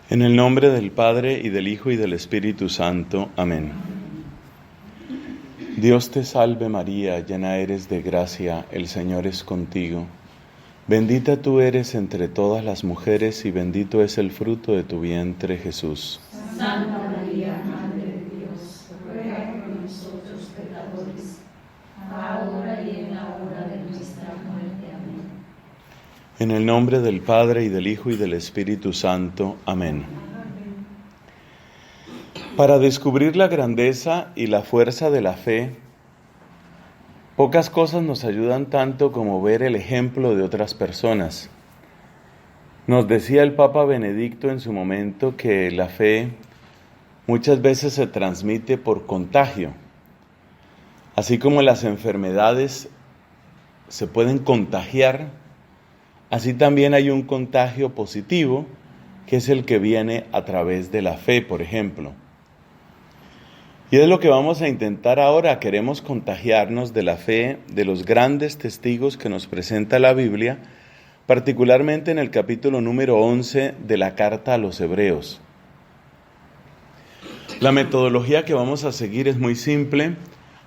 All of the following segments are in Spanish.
En el nombre del Padre, y del Hijo, y del Espíritu Santo. Amén. Dios te salve María, llena eres de gracia, el Señor es contigo. Bendita tú eres entre todas las mujeres, y bendito es el fruto de tu vientre, Jesús. Santa María, Madre de Dios, ruega por nosotros pecadores, ahora y en la hora de nuestra muerte. Amén. En el nombre del Padre, y del Hijo, y del Espíritu Santo. Amén. Para descubrir la grandeza y la fuerza de la fe, pocas cosas nos ayudan tanto como ver el ejemplo de otras personas. Nos decía el Papa Benedicto en su momento que la fe muchas veces se transmite por contagio. Así como las enfermedades se pueden contagiar, así también hay un contagio positivo, que es el que viene a través de la fe, por ejemplo. Y es lo que vamos a intentar ahora. Queremos contagiarnos de la fe de los grandes testigos que nos presenta la Biblia, particularmente en el capítulo número 11 de la Carta a los Hebreos. La metodología que vamos a seguir es muy simple.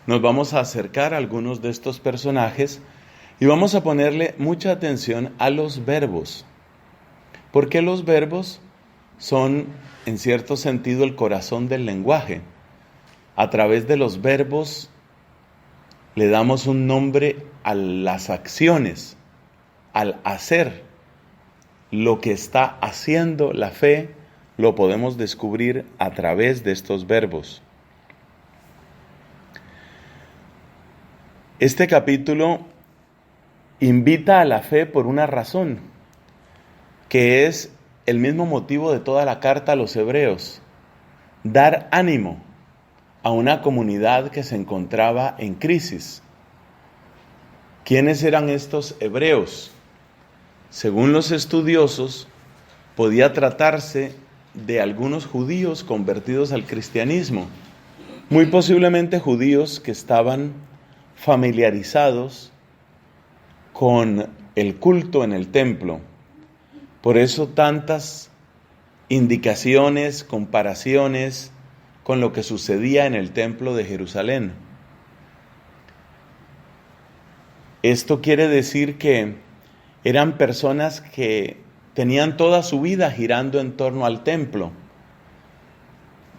Nos vamos a acercar a algunos de estos personajes y vamos a ponerle mucha atención a los verbos. Porque los verbos son, en cierto sentido, el corazón del lenguaje. A través de los verbos le damos un nombre a las acciones, al hacer. Lo que está haciendo la fe lo podemos descubrir a través de estos verbos. Este capítulo invita a la fe por una razón, que es el mismo motivo de toda la carta a los Hebreos: dar ánimo a una comunidad que se encontraba en crisis. ¿Quiénes eran estos hebreos? Según los estudiosos, podía tratarse de algunos judíos convertidos al cristianismo, muy posiblemente judíos que estaban familiarizados con el culto en el templo. Por eso tantas indicaciones, comparaciones con lo que sucedía en el templo de Jerusalén. Esto quiere decir que eran personas que tenían toda su vida girando en torno al templo.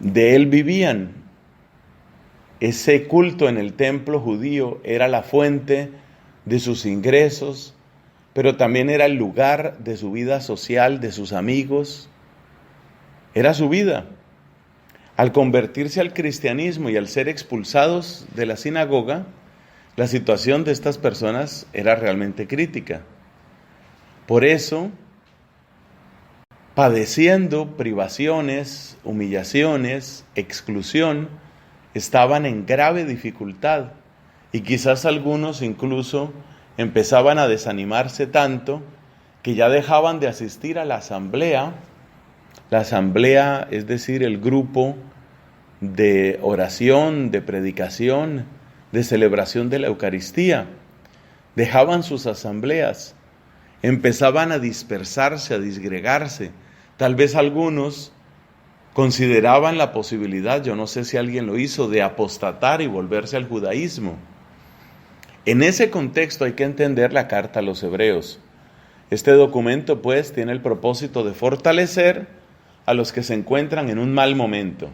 De él vivían. Ese culto en el templo judío era la fuente de sus ingresos, pero también era el lugar de su vida social, de sus amigos. Era su vida. Al convertirse al cristianismo y al ser expulsados de la sinagoga, la situación de estas personas era realmente crítica. Por eso, padeciendo privaciones, humillaciones, exclusión, estaban en grave dificultad, y quizás algunos incluso empezaban a desanimarse tanto que ya dejaban de asistir a la asamblea. La asamblea, es decir, el grupo de oración, de predicación, de celebración de la Eucaristía. Dejaban sus asambleas, empezaban a dispersarse, a disgregarse. Tal vez algunos consideraban la posibilidad, yo no sé si alguien lo hizo, de apostatar y volverse al judaísmo. En ese contexto hay que entender la carta a los Hebreos. Este documento, pues, tiene el propósito de fortalecer a los que se encuentran en un mal momento.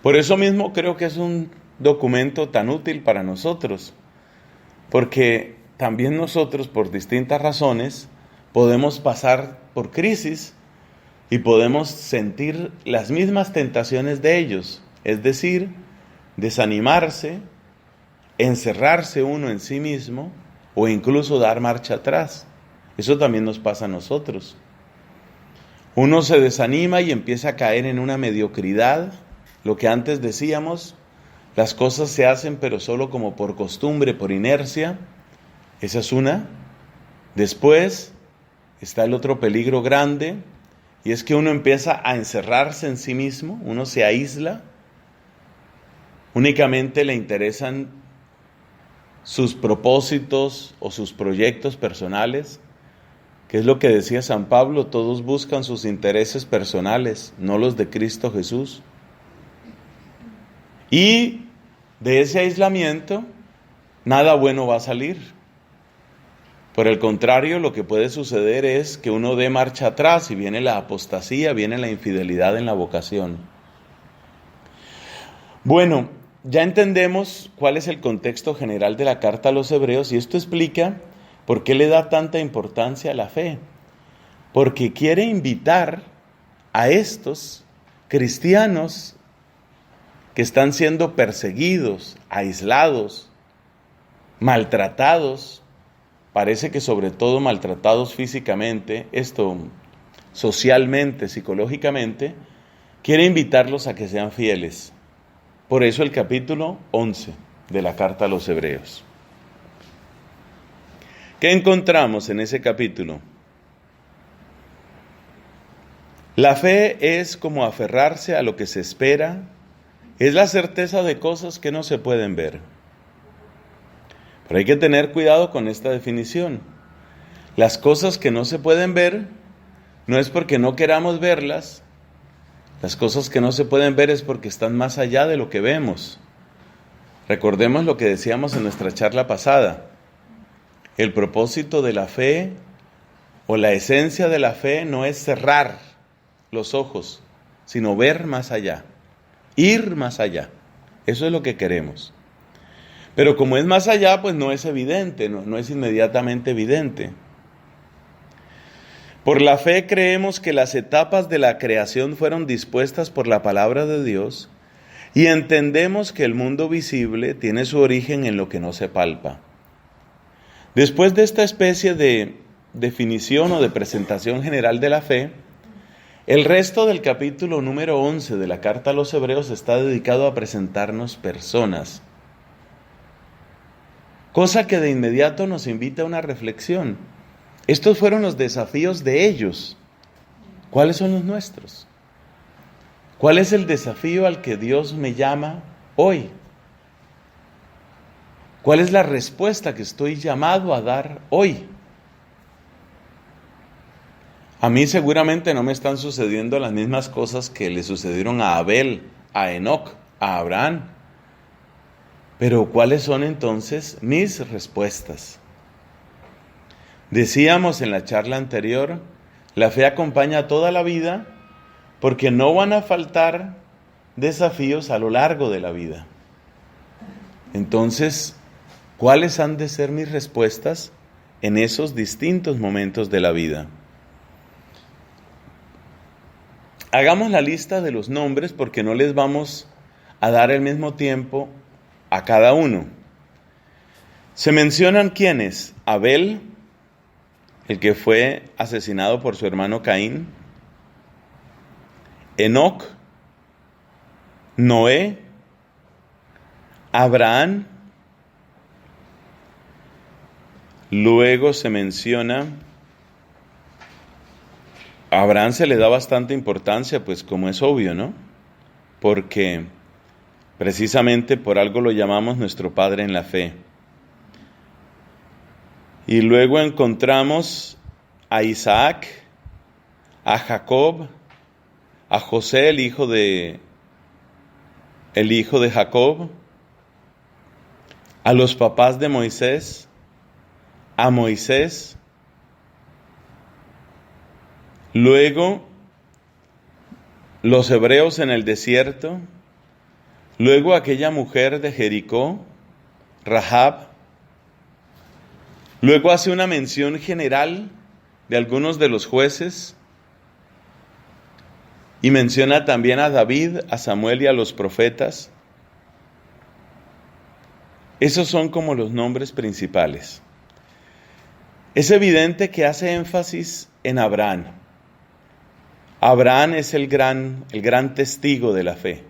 Por eso mismo creo que es un documento tan útil para nosotros, porque también nosotros, por distintas razones, podemos pasar por crisis y podemos sentir las mismas tentaciones de ellos, es decir, desanimarse, encerrarse uno en sí mismo o incluso dar marcha atrás. Eso también nos pasa a nosotros. Uno se desanima y empieza a caer en una mediocridad. Lo que antes decíamos, las cosas se hacen pero solo como por costumbre, por inercia. Esa es una. Después está el otro peligro grande, y es que uno empieza a encerrarse en sí mismo, uno se aísla, únicamente le interesan sus propósitos o sus proyectos personales, que es lo que decía San Pablo, todos buscan sus intereses personales, no los de Cristo Jesús. Y de ese aislamiento, nada bueno va a salir. Por el contrario, lo que puede suceder es que uno dé marcha atrás y viene la apostasía, viene la infidelidad en la vocación. Bueno, ya entendemos cuál es el contexto general de la carta a los Hebreos y esto explica por qué le da tanta importancia a la fe. Porque quiere invitar a estos cristianos que están siendo perseguidos, aislados, maltratados, parece que sobre todo maltratados físicamente, socialmente, psicológicamente, quiere invitarlos a que sean fieles. Por eso el capítulo 11 de la carta a los Hebreos. ¿Qué encontramos en ese capítulo? La fe es como aferrarse a lo que se espera, es la certeza de cosas que no se pueden ver. Pero hay que tener cuidado con esta definición. Las cosas que no se pueden ver no es porque no queramos verlas, las cosas que no se pueden ver es porque están más allá de lo que vemos. Recordemos lo que decíamos en nuestra charla pasada. El propósito de la fe o la esencia de la fe no es cerrar los ojos, sino ver más allá, ir más allá. Eso es lo que queremos. Pero como es más allá, pues no es evidente, no es inmediatamente evidente. Por la fe creemos que las etapas de la creación fueron dispuestas por la palabra de Dios y entendemos que el mundo visible tiene su origen en lo que no se palpa. Después de esta especie de definición o de presentación general de la fe, el resto del capítulo número 11 de la carta a los Hebreos está dedicado a presentarnos personas, cosa que de inmediato nos invita a una reflexión. Estos fueron los desafíos de ellos. ¿Cuáles son los nuestros? ¿Cuál es el desafío al que Dios me llama hoy? ¿Cuál es la respuesta que estoy llamado a dar hoy? A mí seguramente no me están sucediendo las mismas cosas que le sucedieron a Abel, a Enoc, a Abraham. Pero ¿cuáles son entonces mis respuestas? Decíamos en la charla anterior, la fe acompaña toda la vida porque no van a faltar desafíos a lo largo de la vida. Entonces, ¿cuáles han de ser mis respuestas en esos distintos momentos de la vida? Hagamos la lista de los nombres porque no les vamos a dar el mismo tiempo a cada uno. Se mencionan quiénes: Abel, el que fue asesinado por su hermano Caín; Enoc; Noé; Abraham. Luego se menciona, a Abraham se le da bastante importancia, pues como es obvio, ¿no? Porque precisamente por algo lo llamamos nuestro padre en la fe. Y luego encontramos a Isaac, a Jacob, a José, el hijo de Jacob, a los papás de Moisés, a Moisés. Luego los hebreos en el desierto. Luego aquella mujer de Jericó, Rahab. Luego hace una mención general de algunos de los jueces y menciona también a David, a Samuel y a los profetas. Esos son como los nombres principales. Es evidente que hace énfasis en Abraham. Abraham es el gran testigo de la fe.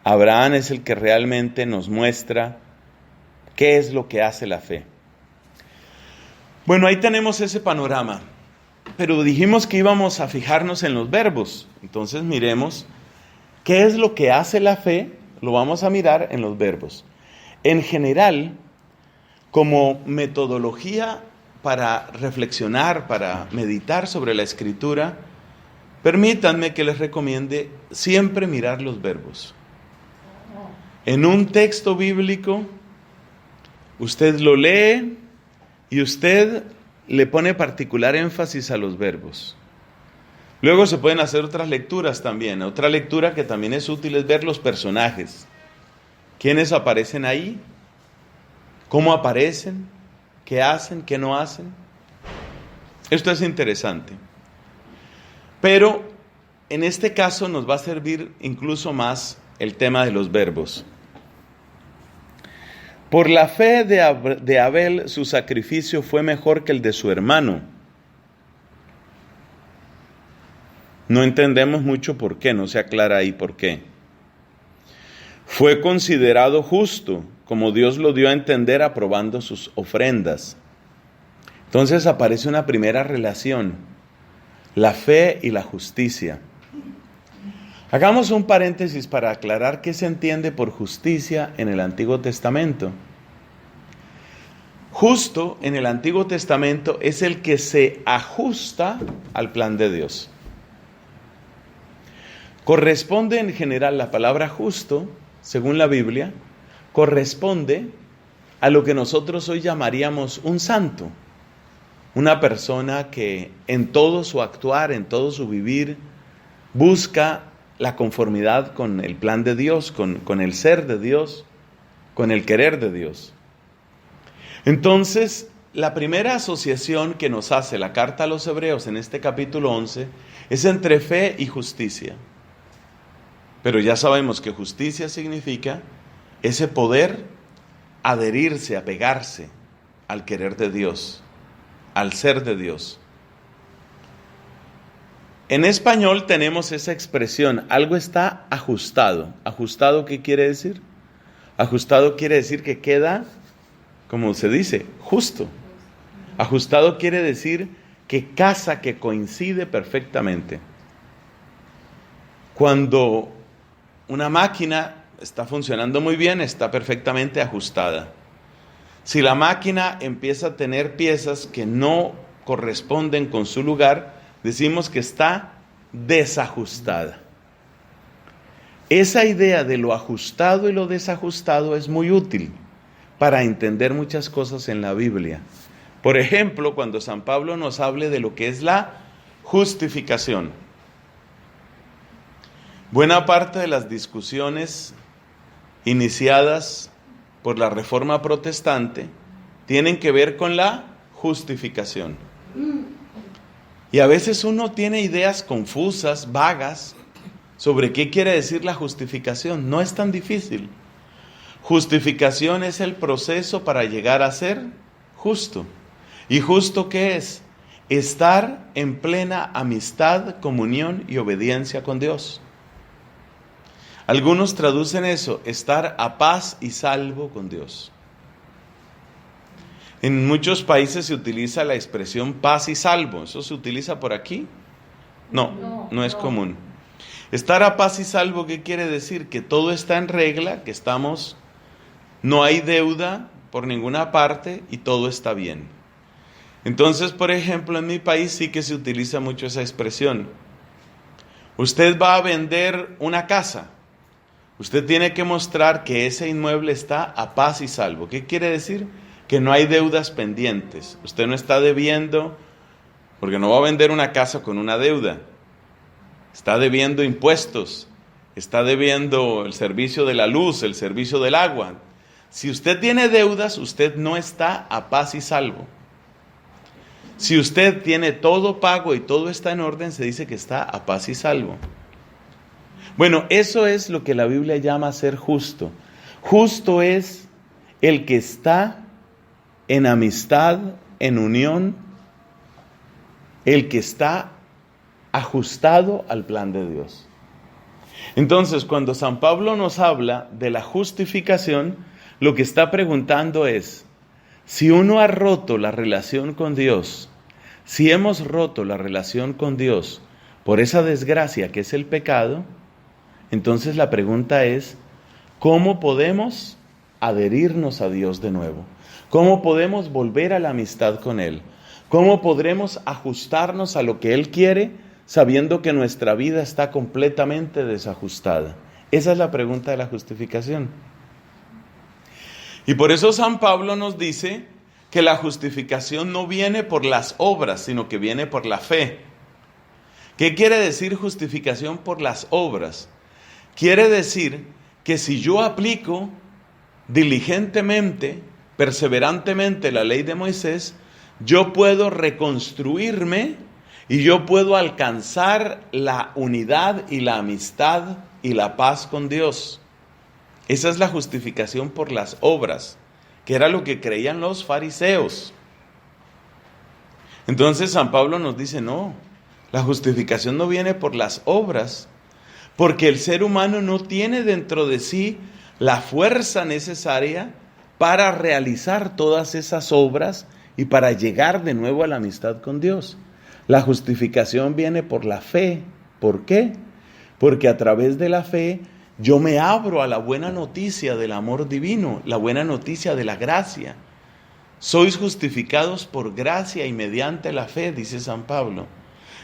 Abraham es el que realmente nos muestra qué es lo que hace la fe. Bueno, ahí tenemos ese panorama, pero dijimos que íbamos a fijarnos en los verbos. Entonces miremos qué es lo que hace la fe, lo vamos a mirar en los verbos. En general, como metodología para reflexionar, para meditar sobre la Escritura, permítanme que les recomiende siempre mirar los verbos. En un texto bíblico, usted lo lee y usted le pone particular énfasis a los verbos. Luego se pueden hacer otras lecturas también. Otra lectura que también es útil es ver los personajes. ¿Quiénes aparecen ahí? ¿Cómo aparecen? ¿Qué hacen? ¿Qué no hacen? Esto es interesante. Pero en este caso nos va a servir incluso más el tema de los verbos. Por la fe de Abel, su sacrificio fue mejor que el de su hermano. No entendemos mucho por qué, no se aclara ahí por qué. Fue considerado justo, como Dios lo dio a entender aprobando sus ofrendas. Entonces aparece una primera relación, la fe y la justicia. Hagamos un paréntesis para aclarar qué se entiende por justicia en el Antiguo Testamento. Justo en el Antiguo Testamento es el que se ajusta al plan de Dios. Corresponde en general la palabra justo, según la Biblia, corresponde a lo que nosotros hoy llamaríamos un santo. Una persona que en todo su actuar, en todo su vivir, busca la conformidad con el plan de Dios, con el ser de Dios, con el querer de Dios. Entonces, la primera asociación que nos hace la carta a los Hebreos en este capítulo 11 es entre fe y justicia. Pero ya sabemos que justicia significa ese poder adherirse, apegarse al querer de Dios, al ser de Dios. En español tenemos esa expresión, algo está ajustado. ¿Ajustado qué quiere decir? Ajustado quiere decir que queda, como se dice, justo. Ajustado quiere decir que casa, que coincide perfectamente. Cuando una máquina está funcionando muy bien, está perfectamente ajustada. Si la máquina empieza a tener piezas que no corresponden con su lugar, decimos que está desajustada. Esa idea de lo ajustado y lo desajustado es muy útil para entender muchas cosas en la Biblia. Por ejemplo, cuando San Pablo nos hable de lo que es la justificación. Buena parte de las discusiones iniciadas por la Reforma Protestante tienen que ver con la justificación. Y a veces uno tiene ideas confusas, vagas, sobre qué quiere decir la justificación. No es tan difícil. Justificación es el proceso para llegar a ser justo. ¿Y justo qué es? Estar en plena amistad, comunión y obediencia con Dios. Algunos traducen eso, estar a paz y salvo con Dios. En muchos países se utiliza la expresión paz y salvo. ¿Eso se utiliza por aquí? No es común. Estar a paz y salvo, ¿qué quiere decir? Que todo está en regla, que no hay deuda por ninguna parte y todo está bien. Entonces, por ejemplo, en mi país sí que se utiliza mucho esa expresión. Usted va a vender una casa. Usted tiene que mostrar que ese inmueble está a paz y salvo. ¿Qué quiere decir? Que no hay deudas pendientes. Usted no está debiendo, porque no va a vender una casa con una deuda. Está debiendo impuestos, está debiendo el servicio de la luz, el servicio del agua. Si usted tiene deudas, usted no está a paz y salvo. Si usted tiene todo pago y todo está en orden, se dice que está a paz y salvo. Bueno, eso es lo que la Biblia llama ser justo. Justo es el que está en amistad, en unión, el que está ajustado al plan de Dios. Entonces, cuando San Pablo nos habla de la justificación, lo que está preguntando es, si uno ha roto la relación con Dios, si hemos roto la relación con Dios por esa desgracia que es el pecado, entonces la pregunta es, ¿cómo podemos adherirnos a Dios de nuevo? ¿Cómo podemos volver a la amistad con Él? ¿Cómo podremos ajustarnos a lo que Él quiere sabiendo que nuestra vida está completamente desajustada? Esa es la pregunta de la justificación. Y por eso San Pablo nos dice que la justificación no viene por las obras, sino que viene por la fe. ¿Qué quiere decir justificación por las obras? Quiere decir que si yo aplico diligentemente, perseverantemente la ley de Moisés, yo puedo reconstruirme y yo puedo alcanzar la unidad y la amistad y la paz con Dios. Esa es la justificación por las obras, que era lo que creían los fariseos. Entonces San Pablo nos dice, no, la justificación no viene por las obras, porque el ser humano no tiene dentro de sí la fuerza necesaria para realizar todas esas obras y para llegar de nuevo a la amistad con Dios. La justificación viene por la fe. ¿Por qué? Porque a través de la fe yo me abro a la buena noticia del amor divino, la buena noticia de la gracia. Sois justificados por gracia y mediante la fe, dice San Pablo.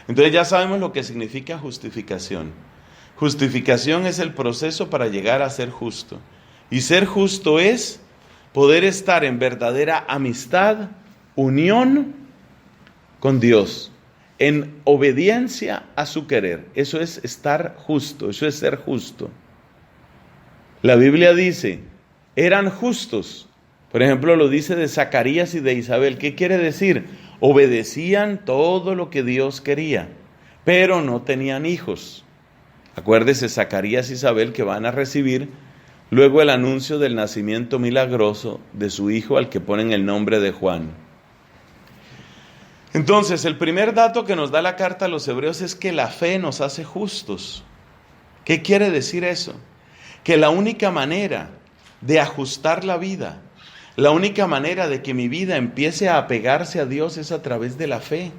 Entonces ya sabemos lo que significa justificación. Justificación es el proceso para llegar a ser justo. Y ser justo es poder estar en verdadera amistad, unión con Dios, en obediencia a su querer. Eso es estar justo, eso es ser justo. La Biblia dice, eran justos. Por ejemplo, lo dice de Zacarías y de Isabel. ¿Qué quiere decir? Obedecían todo lo que Dios quería, pero no tenían hijos. Acuérdese, Zacarías y Isabel que van a recibir luego el anuncio del nacimiento milagroso de su hijo al que ponen el nombre de Juan. Entonces, el primer dato que nos da la carta a los hebreos es que la fe nos hace justos. ¿Qué quiere decir eso? Que la única manera de ajustar la vida, la única manera de que mi vida empiece a apegarse a Dios es a través de la fe.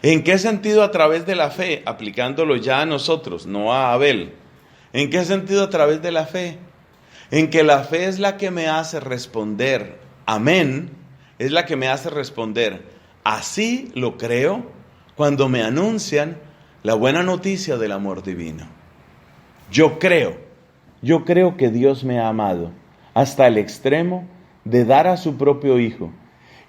¿En qué sentido a través de la fe? Aplicándolo ya a nosotros, no a Abel. ¿En qué sentido a través de la fe? En que la fe es la que me hace responder, amén, es la que me hace responder, así lo creo, cuando me anuncian la buena noticia del amor divino. Yo creo que Dios me ha amado hasta el extremo de dar a su propio Hijo.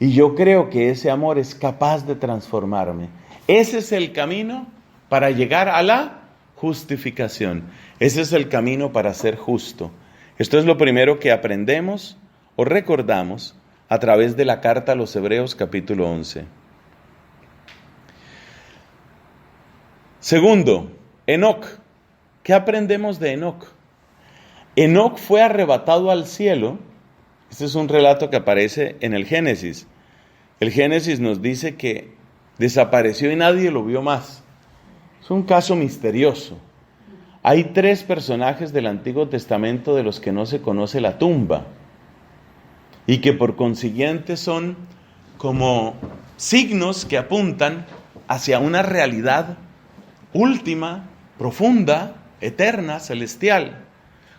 Y yo creo que ese amor es capaz de transformarme. Ese es el camino para llegar a la justificación. Ese es el camino para ser justo. Esto es lo primero que aprendemos o recordamos a través de la carta a los Hebreos capítulo 11. Segundo, Enoc. ¿Qué aprendemos de Enoc? Enoc fue arrebatado al cielo. Este es un relato que aparece en el Génesis. El Génesis nos dice que desapareció y nadie lo vio más. Es un caso misterioso. Hay 3 personajes del Antiguo Testamento de los que no se conoce la tumba y que por consiguiente son como signos que apuntan hacia una realidad última, profunda, eterna, celestial.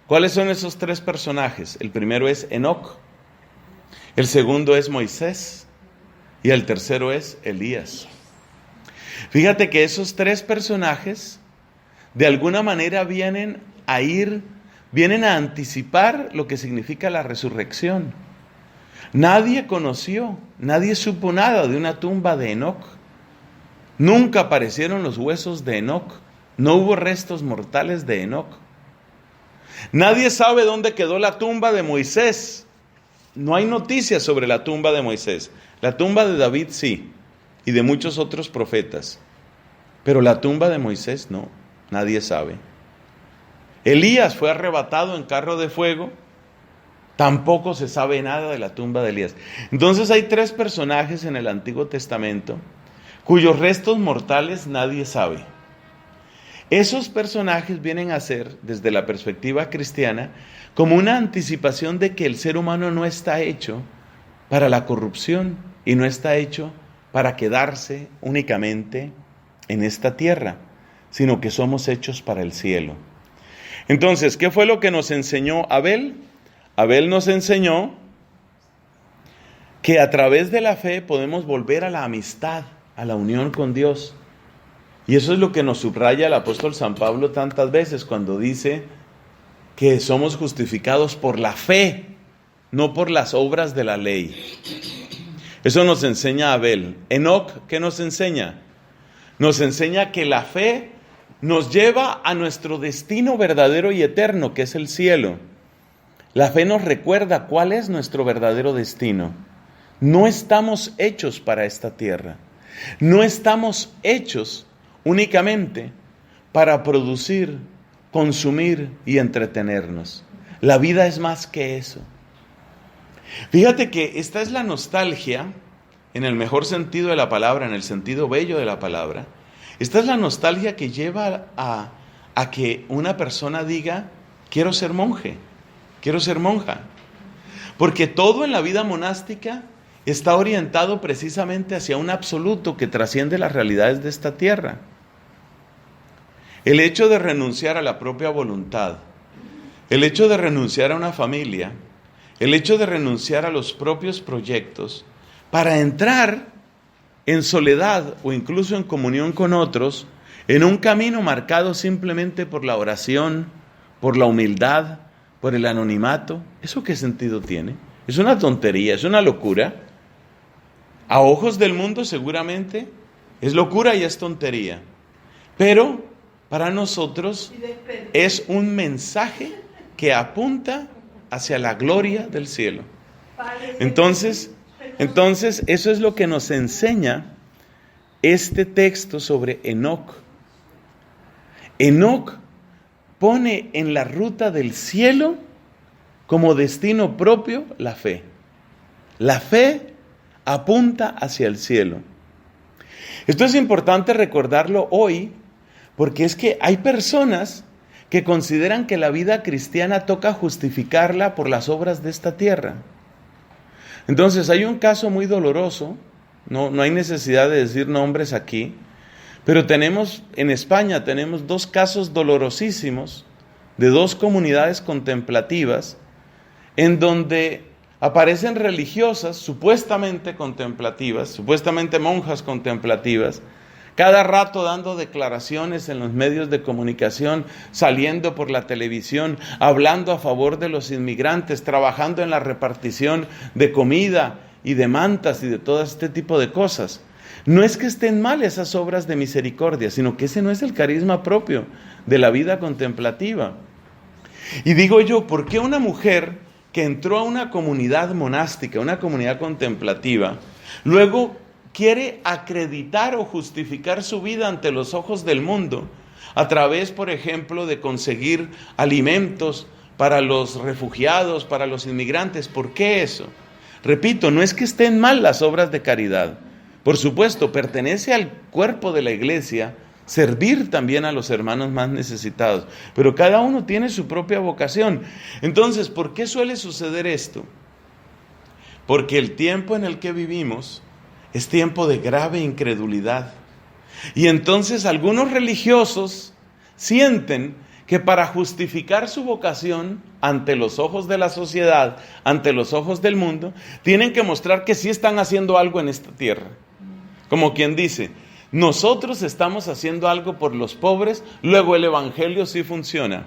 ¿Cuáles son esos 3 personajes? El primero es Enoc, el segundo es Moisés y el tercero es Elías. Fíjate que esos 3 personajes de alguna manera vienen a anticipar lo que significa la resurrección. Nadie conoció, nadie supo nada de una tumba de Enoc. Nunca aparecieron los huesos de Enoc. No hubo restos mortales de Enoc. Nadie sabe dónde quedó la tumba de Moisés. No hay noticias sobre la tumba de Moisés. La tumba de David sí, y de muchos otros profetas. Pero la tumba de Moisés no, nadie sabe. Elías fue arrebatado en carro de fuego. Tampoco se sabe nada de la tumba de Elías. Entonces hay 3 personajes en el Antiguo Testamento cuyos restos mortales nadie sabe. Esos personajes vienen a ser, desde la perspectiva cristiana, como una anticipación de que el ser humano no está hecho para la corrupción y no está hecho para quedarse únicamente en esta tierra, sino que somos hechos para el cielo. Entonces, ¿qué fue lo que nos enseñó Abel? Abel nos enseñó que a través de la fe podemos volver a la amistad, a la unión con Dios. Y eso es lo que nos subraya el apóstol San Pablo tantas veces cuando dice que somos justificados por la fe, no por las obras de la ley. Eso nos enseña Abel. Enoc, ¿qué nos enseña? Nos enseña que la fe nos lleva a nuestro destino verdadero y eterno, que es el cielo. La fe nos recuerda cuál es nuestro verdadero destino. No estamos hechos para esta tierra. No estamos hechos únicamente para producir, consumir y entretenernos. La vida es más que eso. Fíjate que esta es la nostalgia, en el mejor sentido de la palabra, en el sentido bello de la palabra. Esta es la nostalgia que lleva a que una persona diga, quiero ser monje, quiero ser monja. Porque todo en la vida monástica está orientado precisamente hacia un absoluto que trasciende las realidades de esta tierra. El hecho de renunciar a la propia voluntad, el hecho de renunciar a una familia, el hecho de renunciar a los propios proyectos para entrar en soledad o incluso en comunión con otros, en un camino marcado simplemente por la oración, por la humildad, por el anonimato. ¿Eso qué sentido tiene? Es una tontería, es una locura. A ojos del mundo seguramente es locura y es tontería. Pero para nosotros es un mensaje que apunta hacia la gloria del cielo. Entonces, eso es lo que nos enseña este texto sobre Enoc. Enoc pone en la ruta del cielo como destino propio la fe. La fe apunta hacia el cielo. Esto es importante recordarlo hoy, porque es que hay personas que consideran que la vida cristiana toca justificarla por las obras de esta tierra. Entonces hay un caso muy doloroso, no hay necesidad de decir nombres aquí, pero en España tenemos 2 casos dolorosísimos de 2 comunidades contemplativas en donde aparecen religiosas supuestamente contemplativas, supuestamente monjas contemplativas, cada rato dando declaraciones en los medios de comunicación, saliendo por la televisión, hablando a favor de los inmigrantes, trabajando en la repartición de comida y de mantas y de todo este tipo de cosas. No es que estén mal esas obras de misericordia, sino que ese no es el carisma propio de la vida contemplativa. Y digo yo, ¿por qué una mujer que entró a una comunidad monástica, una comunidad contemplativa, luego quiere acreditar o justificar su vida ante los ojos del mundo a través, por ejemplo, de conseguir alimentos para los refugiados, para los inmigrantes? ¿Por qué eso? Repito, no es que estén mal las obras de caridad. Por supuesto, pertenece al cuerpo de la iglesia servir también a los hermanos más necesitados, pero cada uno tiene su propia vocación. Entonces, ¿por qué suele suceder esto? Porque el tiempo en el que vivimos es tiempo de grave incredulidad. Y entonces algunos religiosos sienten que para justificar su vocación ante los ojos de la sociedad, ante los ojos del mundo, tienen que mostrar que sí están haciendo algo en esta tierra. Como quien dice, nosotros estamos haciendo algo por los pobres, luego el evangelio sí funciona.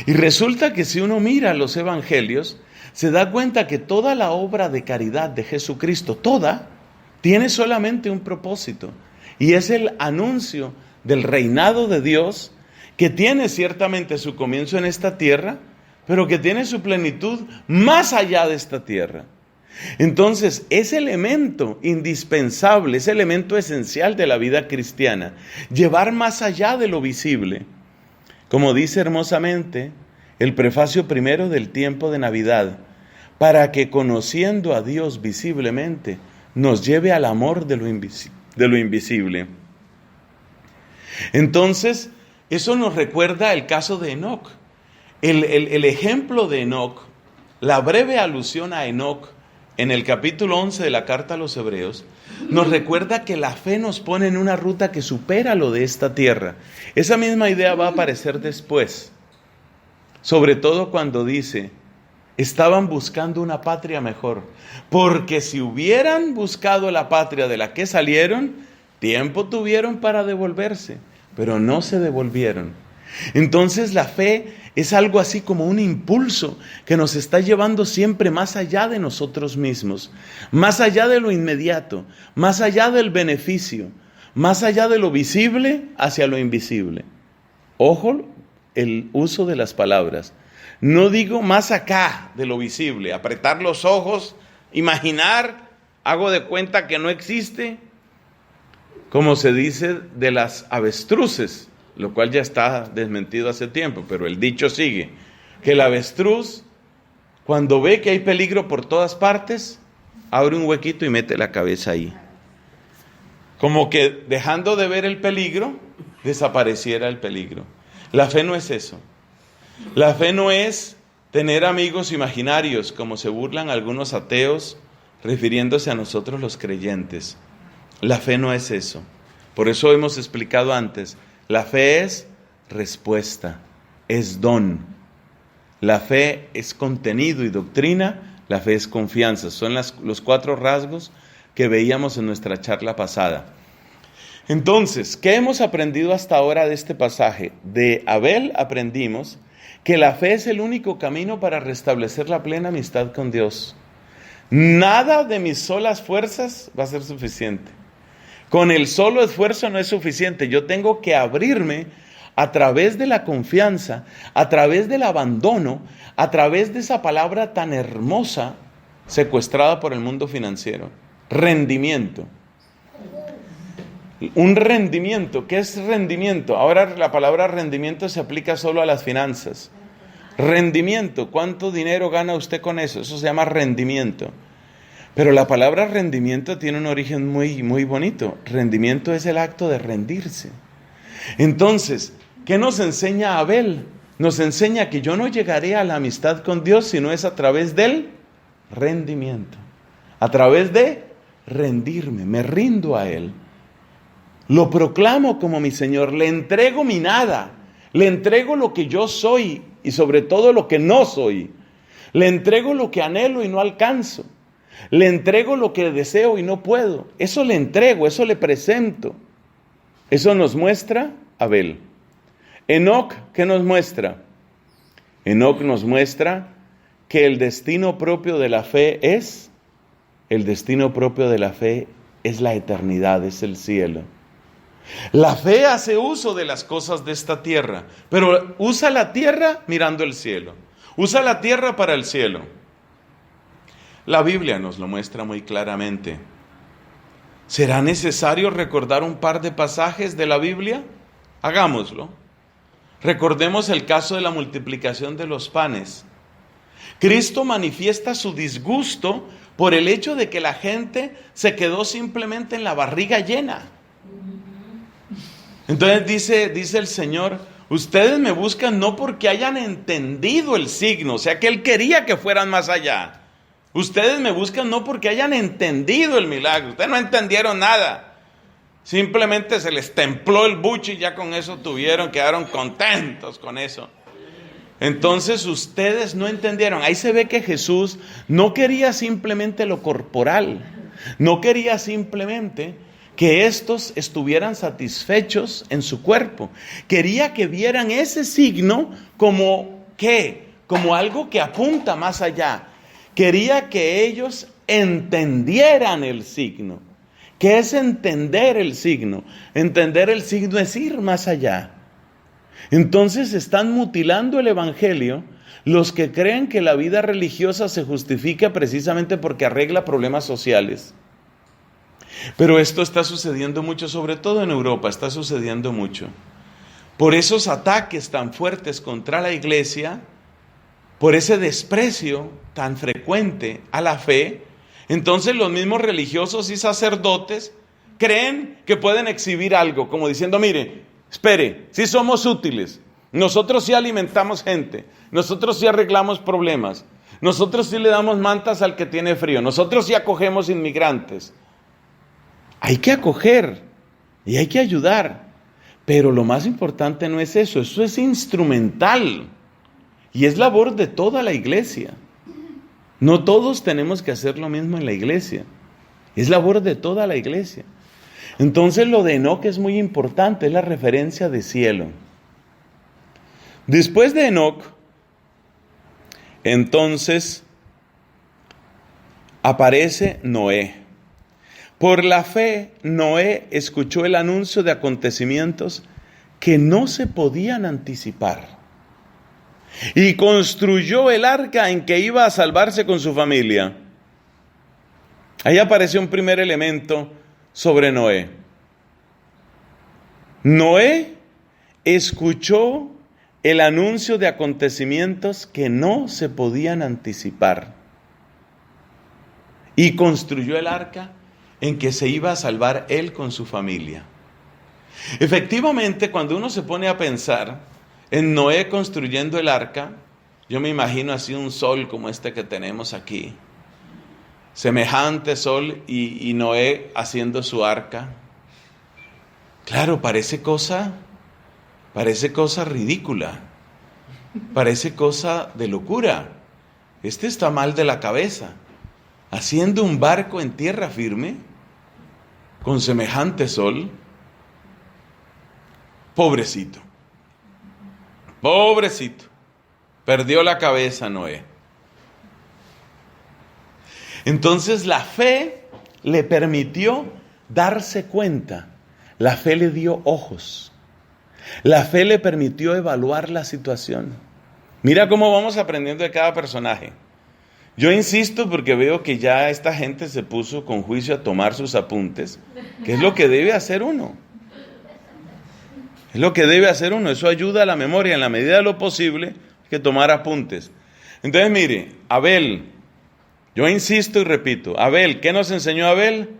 Y resulta que si uno mira los evangelios, se da cuenta que toda la obra de caridad de Jesucristo, toda, tiene solamente un propósito, y es el anuncio del reinado de Dios, que tiene ciertamente su comienzo en esta tierra, pero que tiene su plenitud más allá de esta tierra. Entonces, ese elemento indispensable, ese elemento esencial de la vida cristiana, llevar más allá de lo visible, como dice hermosamente el prefacio primero del tiempo de Navidad, para que conociendo a Dios visiblemente, nos lleve al amor de lo invisible. Entonces, eso nos recuerda el caso de Enoc. El ejemplo de Enoc, la breve alusión a Enoc en el capítulo 11 de la carta a los Hebreos, nos recuerda que la fe nos pone en una ruta que supera lo de esta tierra. Esa misma idea va a aparecer después, sobre todo cuando dice estaban buscando una patria mejor. Porque si hubieran buscado la patria de la que salieron, tiempo tuvieron para devolverse, pero no se devolvieron. Entonces la fe es algo así como un impulso que nos está llevando siempre más allá de nosotros mismos, más allá de lo inmediato, más allá del beneficio, más allá de lo visible hacia lo invisible. Ojo el uso de las palabras. No digo más acá de lo visible, apretar los ojos, imaginar, hago de cuenta que no existe, como se dice de las avestruces, lo cual ya está desmentido hace tiempo, pero el dicho sigue, que el avestruz, cuando ve que hay peligro por todas partes, abre un huequito y mete la cabeza ahí. Como que dejando de ver el peligro, desapareciera el peligro. La fe no es eso. La fe no es tener amigos imaginarios, como se burlan algunos ateos, refiriéndose a nosotros los creyentes. La fe no es eso. Por eso hemos explicado antes, la fe es respuesta, es don. La fe es contenido y doctrina, la fe es confianza. Son los 4 rasgos que veíamos en nuestra charla pasada. Entonces, ¿qué hemos aprendido hasta ahora de este pasaje? De Abel aprendimos que la fe es el único camino para restablecer la plena amistad con Dios. Nada de mis solas fuerzas va a ser suficiente. Con el solo esfuerzo no es suficiente. Yo tengo que abrirme a través de la confianza, a través del abandono, a través de esa palabra tan hermosa secuestrada por el mundo financiero. Rendimiento. Un rendimiento. ¿Qué es rendimiento? Ahora la palabra rendimiento se aplica solo a las finanzas. Rendimiento. ¿Cuánto dinero gana usted con eso? Eso se llama rendimiento. Pero la palabra rendimiento tiene un origen muy, muy bonito. Rendimiento es el acto de rendirse. Entonces, ¿qué nos enseña Abel? Nos enseña que yo no llegaré a la amistad con Dios si no es a través del rendimiento. A través de rendirme, me rindo a Él. Lo proclamo como mi Señor, le entrego mi nada, le entrego lo que yo soy y sobre todo lo que no soy. Le entrego lo que anhelo y no alcanzo. Le entrego lo que deseo y no puedo. Eso le entrego, eso le presento. Eso nos muestra Abel. Enoc, ¿qué nos muestra? Enoc nos muestra que el destino propio de la fe es la eternidad, es el cielo. La fe hace uso de las cosas de esta tierra, pero usa la tierra mirando el cielo. Usa la tierra para el cielo. La Biblia nos lo muestra muy claramente. ¿Será necesario recordar un par de pasajes de la Biblia? Hagámoslo. Recordemos el caso de la multiplicación de los panes. Cristo manifiesta su disgusto por el hecho de que la gente se quedó simplemente en la barriga llena. Entonces dice el Señor, ustedes me buscan no porque hayan entendido el signo, o sea que Él quería que fueran más allá. Ustedes me buscan no porque hayan entendido el milagro, ustedes no entendieron nada. Simplemente se les templó el buche y ya con eso quedaron contentos con eso. Entonces ustedes no entendieron. Ahí se ve que Jesús no quería simplemente lo corporal, no quería simplemente que estos estuvieran satisfechos en su cuerpo. Quería que vieran ese signo como ¿qué? Como algo que apunta más allá. Quería que ellos entendieran el signo. ¿Qué es entender el signo? Entender el signo es ir más allá. Entonces están mutilando el evangelio los que creen que la vida religiosa se justifica precisamente porque arregla problemas sociales. Pero esto está sucediendo mucho, sobre todo en Europa, está sucediendo mucho. Por esos ataques tan fuertes contra la iglesia, por ese desprecio tan frecuente a la fe, entonces los mismos religiosos y sacerdotes creen que pueden exhibir algo, como diciendo, mire, espere, sí somos útiles, nosotros sí alimentamos gente, nosotros sí arreglamos problemas, nosotros sí le damos mantas al que tiene frío, nosotros sí acogemos inmigrantes. Hay que acoger y hay que ayudar, pero lo más importante no es eso, eso es instrumental y es labor de toda la iglesia. No todos tenemos que hacer lo mismo en la iglesia. Es labor de toda la iglesia. Entonces lo de Enoc es muy importante, es la referencia de cielo. Después de Enoc, entonces aparece Noé. Por la fe, Noé escuchó el anuncio de acontecimientos que no se podían anticipar y construyó el arca en que iba a salvarse con su familia. Ahí apareció un primer elemento sobre Noé. Noé escuchó el anuncio de acontecimientos que no se podían anticipar y construyó el arca en que se iba a salvar él con su familia. Efectivamente, cuando uno se pone a pensar en Noé construyendo el arca, yo me imagino así un sol como este que tenemos aquí, semejante sol, y Noé haciendo su arca. Claro, parece cosa ridícula, parece cosa de locura. Este está mal de la cabeza, haciendo un barco en tierra firme, con semejante sol. Pobrecito, perdió la cabeza Noé. Entonces la fe le permitió darse cuenta, la fe le dio ojos, la fe le permitió evaluar la situación. Mira cómo vamos aprendiendo de cada personaje. Yo insisto porque veo que ya esta gente se puso con juicio a tomar sus apuntes, que es lo que debe hacer uno. Es lo que debe hacer uno, eso ayuda a la memoria, en la medida de lo posible, hay que tomar apuntes. Entonces mire, Abel, yo insisto y repito, Abel, ¿qué nos enseñó Abel?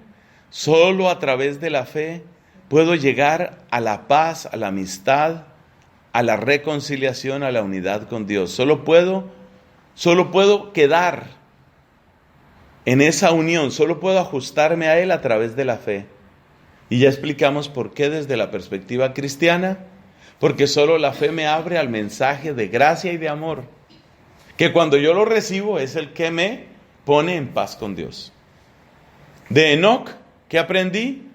Solo a través de la fe puedo llegar a la paz, a la amistad, a la reconciliación, a la unidad con Dios. Solo puedo quedar en esa unión, solo puedo ajustarme a Él a través de la fe. Y ya explicamos por qué desde la perspectiva cristiana, porque solo la fe me abre al mensaje de gracia y de amor, que cuando yo lo recibo es el que me pone en paz con Dios. De Enoc, ¿qué aprendí?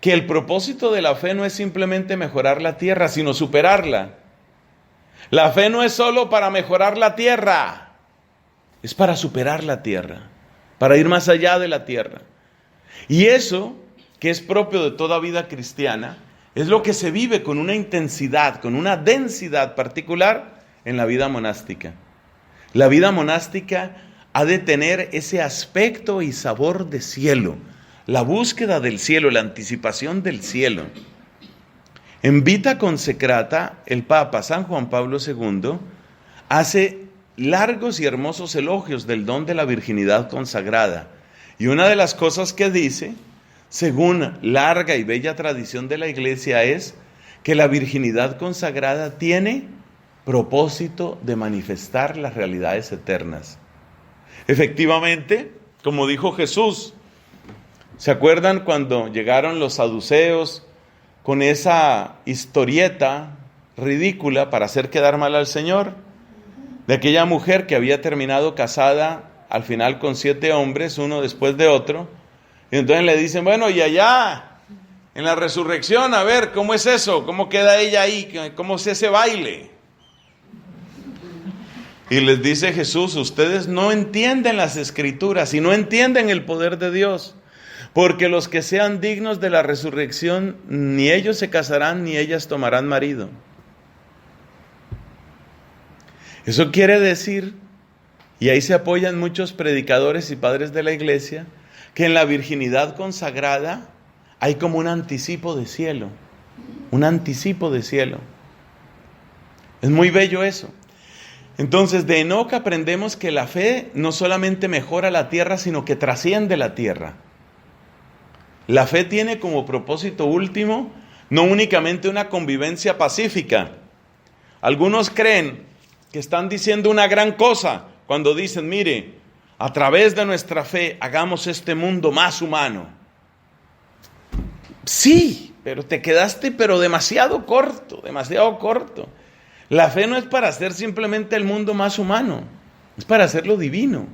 Que el propósito de la fe no es simplemente mejorar la tierra, sino superarla. La fe no es solo para mejorar la tierra, es para superar la tierra, para ir más allá de la tierra. Y eso, que es propio de toda vida cristiana, es lo que se vive con una intensidad, con una densidad particular en la vida monástica. La vida monástica ha de tener ese aspecto y sabor de cielo, la búsqueda del cielo, la anticipación del cielo. En Vita Consecrata, el Papa San Juan Pablo II hace largos y hermosos elogios del don de la virginidad consagrada. Y una de las cosas que dice, según larga y bella tradición de la Iglesia, es que la virginidad consagrada tiene propósito de manifestar las realidades eternas. Efectivamente, como dijo Jesús, ¿se acuerdan cuando llegaron los saduceos con esa historieta ridícula para hacer quedar mal al Señor? De aquella mujer que había terminado casada al final con 7 hombres, uno después de otro. Y entonces le dicen, bueno, y allá, en la resurrección, a ver, ¿cómo es eso? ¿Cómo queda ella ahí? ¿Cómo es ese baile? Y les dice Jesús, ustedes no entienden las Escrituras y no entienden el poder de Dios, porque los que sean dignos de la resurrección, ni ellos se casarán, ni ellas tomarán marido. Eso quiere decir, y ahí se apoyan muchos predicadores y padres de la iglesia, que en la virginidad consagrada hay como un anticipo de cielo, un anticipo de cielo. Es muy bello eso. Entonces, de Enoc aprendemos que la fe no solamente mejora la tierra, sino que trasciende la tierra. La fe tiene como propósito último no únicamente una convivencia pacífica. Algunos creen que están diciendo una gran cosa cuando dicen, mire, a través de nuestra fe hagamos este mundo más humano. Sí, pero te quedaste demasiado corto, demasiado corto. La fe no es para hacer simplemente el mundo más humano, es para hacerlo divino.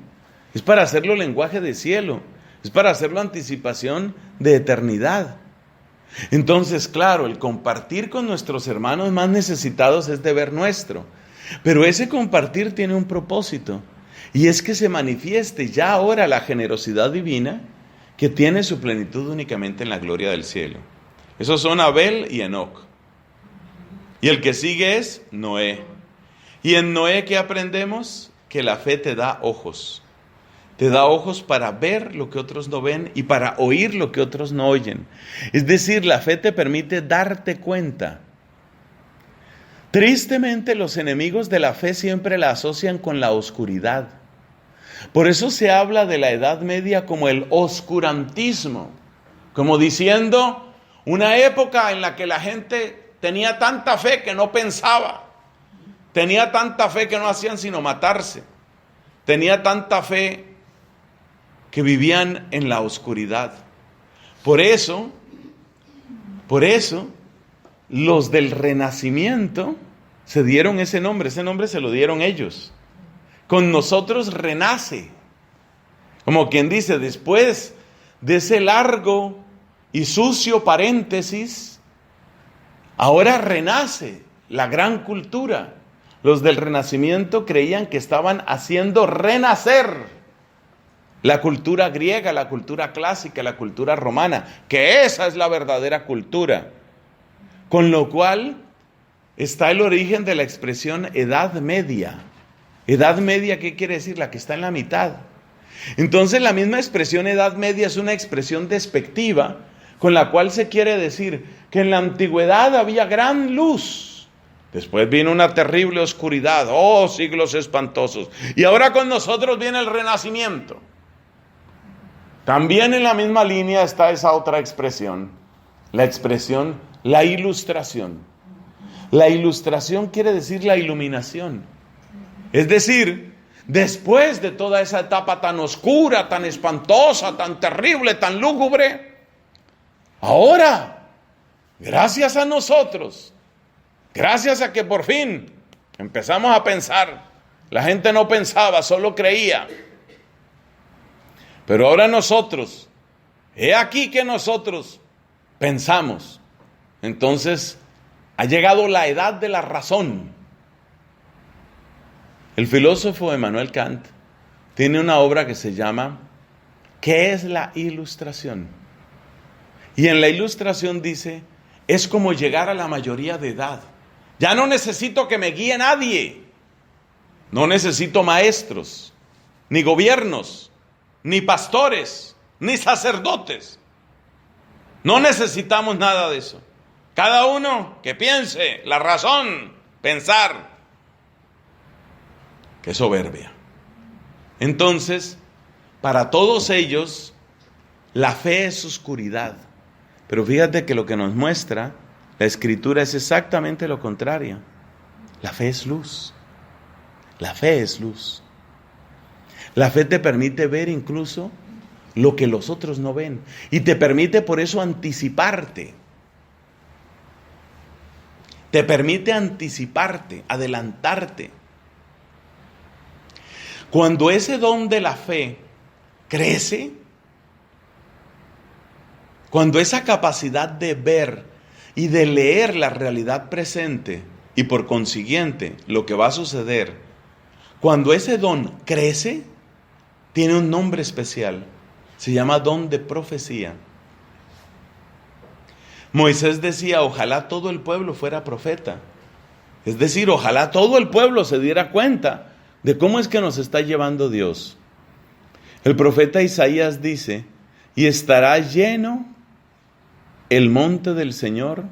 es para hacerlo lenguaje de cielo, es para hacerlo anticipación de eternidad. Entonces, claro, el compartir con nuestros hermanos más necesitados es deber nuestro, pero ese compartir tiene un propósito, y es que se manifieste ya ahora la generosidad divina que tiene su plenitud únicamente en la gloria del cielo. Esos son Abel y Enoc. Y el que sigue es Noé. Y en Noé, ¿qué aprendemos? Que la fe te da ojos. Te da ojos para ver lo que otros no ven y para oír lo que otros no oyen. Es decir, la fe te permite darte cuenta. Tristemente, los enemigos de la fe siempre la asocian con la oscuridad. Por eso se habla de la Edad Media como el oscurantismo, como diciendo una época en la que la gente tenía tanta fe que no pensaba, tenía tanta fe que no hacían sino matarse, tenía tanta fe que vivían en la oscuridad. Por eso, los del Renacimiento se dieron ese nombre se lo dieron ellos. Con nosotros renace, como quien dice, después de ese largo y sucio paréntesis, ahora renace la gran cultura. Los del Renacimiento creían que estaban haciendo renacer la cultura griega, la cultura clásica, la cultura romana, que esa es la verdadera cultura. Con lo cual está el origen de la expresión Edad Media. Edad Media, ¿qué quiere decir? La que está en la mitad. Entonces la misma expresión Edad Media es una expresión despectiva con la cual se quiere decir que en la antigüedad había gran luz. Después vino una terrible oscuridad, siglos espantosos. Y ahora con nosotros viene el Renacimiento. También en la misma línea está esa otra expresión, la expresión la Ilustración. La Ilustración quiere decir la iluminación. Es decir, después de toda esa etapa tan oscura, tan espantosa, tan terrible, tan lúgubre, ahora, gracias a nosotros, gracias a que por fin empezamos a pensar, la gente no pensaba, solo creía. Pero ahora nosotros, he aquí que nosotros pensamos. Entonces, ha llegado la edad de la razón. El filósofo Emmanuel Kant tiene una obra que se llama ¿Qué es la ilustración? Y en la ilustración dice, es como llegar a la mayoría de edad. Ya no necesito que me guíe nadie. No necesito maestros, ni gobiernos, ni pastores, ni sacerdotes. No necesitamos nada de eso. Cada uno que piense, la razón, pensar. Qué soberbia. Entonces, para todos ellos, la fe es oscuridad. Pero fíjate que lo que nos muestra la Escritura es exactamente lo contrario. La fe es luz. La fe es luz. La fe te permite ver incluso lo que los otros no ven. Y te permite por eso anticiparte. Te permite anticiparte, adelantarte. Cuando ese don de la fe crece, cuando esa capacidad de ver y de leer la realidad presente y por consiguiente lo que va a suceder, cuando ese don crece, tiene un nombre especial, se llama don de profecía. Moisés decía, ojalá todo el pueblo fuera profeta. Es decir, ojalá todo el pueblo se diera cuenta de cómo es que nos está llevando Dios. El profeta Isaías dice, y estará lleno el monte del Señor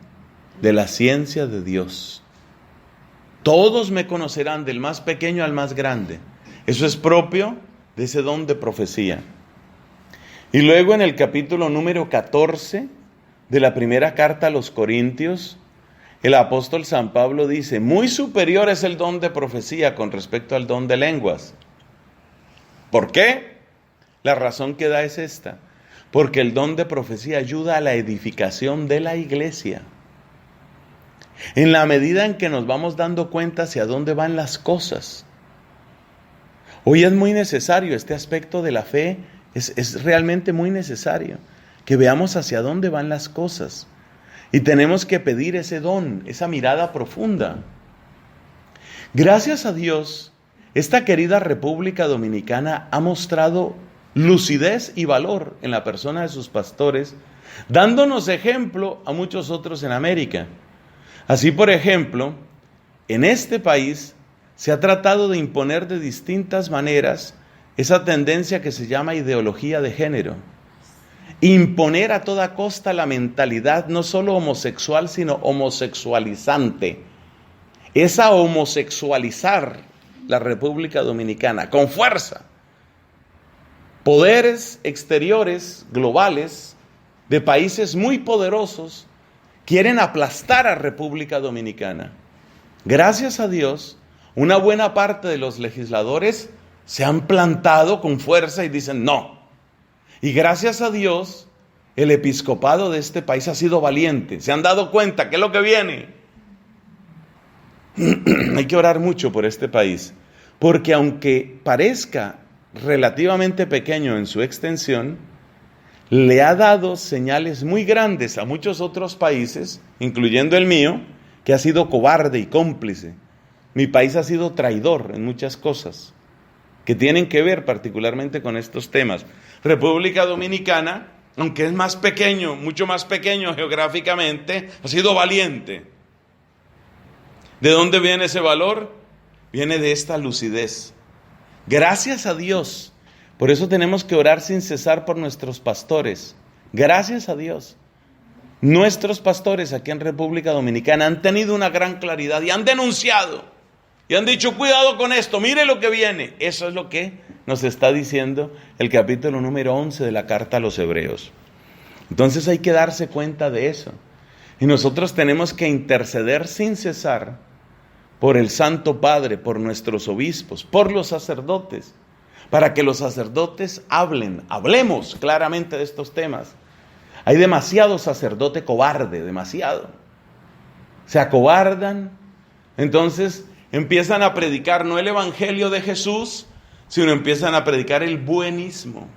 de la ciencia de Dios. Todos me conocerán, del más pequeño al más grande. Eso es propio de ese don de profecía. Y luego en el capítulo número 14 de la primera carta a los Corintios, el apóstol San Pablo dice, muy superior es el don de profecía con respecto al don de lenguas. ¿Por qué? La razón que da es esta. Porque el don de profecía ayuda a la edificación de la iglesia. En la medida en que nos vamos dando cuenta hacia dónde van las cosas. Hoy es muy necesario este aspecto de la fe, es realmente muy necesario que veamos hacia dónde van las cosas. Y tenemos que pedir ese don, esa mirada profunda. Gracias a Dios, esta querida República Dominicana ha mostrado lucidez y valor en la persona de sus pastores, dándonos ejemplo a muchos otros en América. Así, por ejemplo, en este país se ha tratado de imponer de distintas maneras esa tendencia que se llama ideología de género. Imponer a toda costa la mentalidad no solo homosexual, sino homosexualizante. Es a homosexualizar la República Dominicana con fuerza. Poderes exteriores, globales, de países muy poderosos, quieren aplastar a República Dominicana. Gracias a Dios, una buena parte de los legisladores se han plantado con fuerza y dicen no. Y gracias a Dios, el episcopado de este país ha sido valiente. Se han dado cuenta que es lo que viene. Hay que orar mucho por este país, porque aunque parezca relativamente pequeño en su extensión, le ha dado señales muy grandes a muchos otros países, incluyendo el mío, que ha sido cobarde y cómplice. Mi país ha sido traidor en muchas cosas que tienen que ver particularmente con estos temas. República Dominicana, aunque es más pequeño, mucho más pequeño geográficamente, ha sido valiente. ¿De dónde viene ese valor? Viene de esta lucidez. Gracias a Dios. Por eso tenemos que orar sin cesar por nuestros pastores. Gracias a Dios. Nuestros pastores aquí en República Dominicana han tenido una gran claridad y han denunciado. Y han dicho, cuidado con esto, mire lo que viene. Eso es lo que nos está diciendo el capítulo número 11 de la carta a los Hebreos. Entonces hay que darse cuenta de eso. Y nosotros tenemos que interceder sin cesar por el Santo Padre, por nuestros obispos, por los sacerdotes, para que los sacerdotes hablemos claramente de estos temas. Hay demasiado sacerdote cobarde, demasiado. Se acobardan, entonces empiezan a predicar no el evangelio de Jesús, sino empiezan a predicar el buenismo.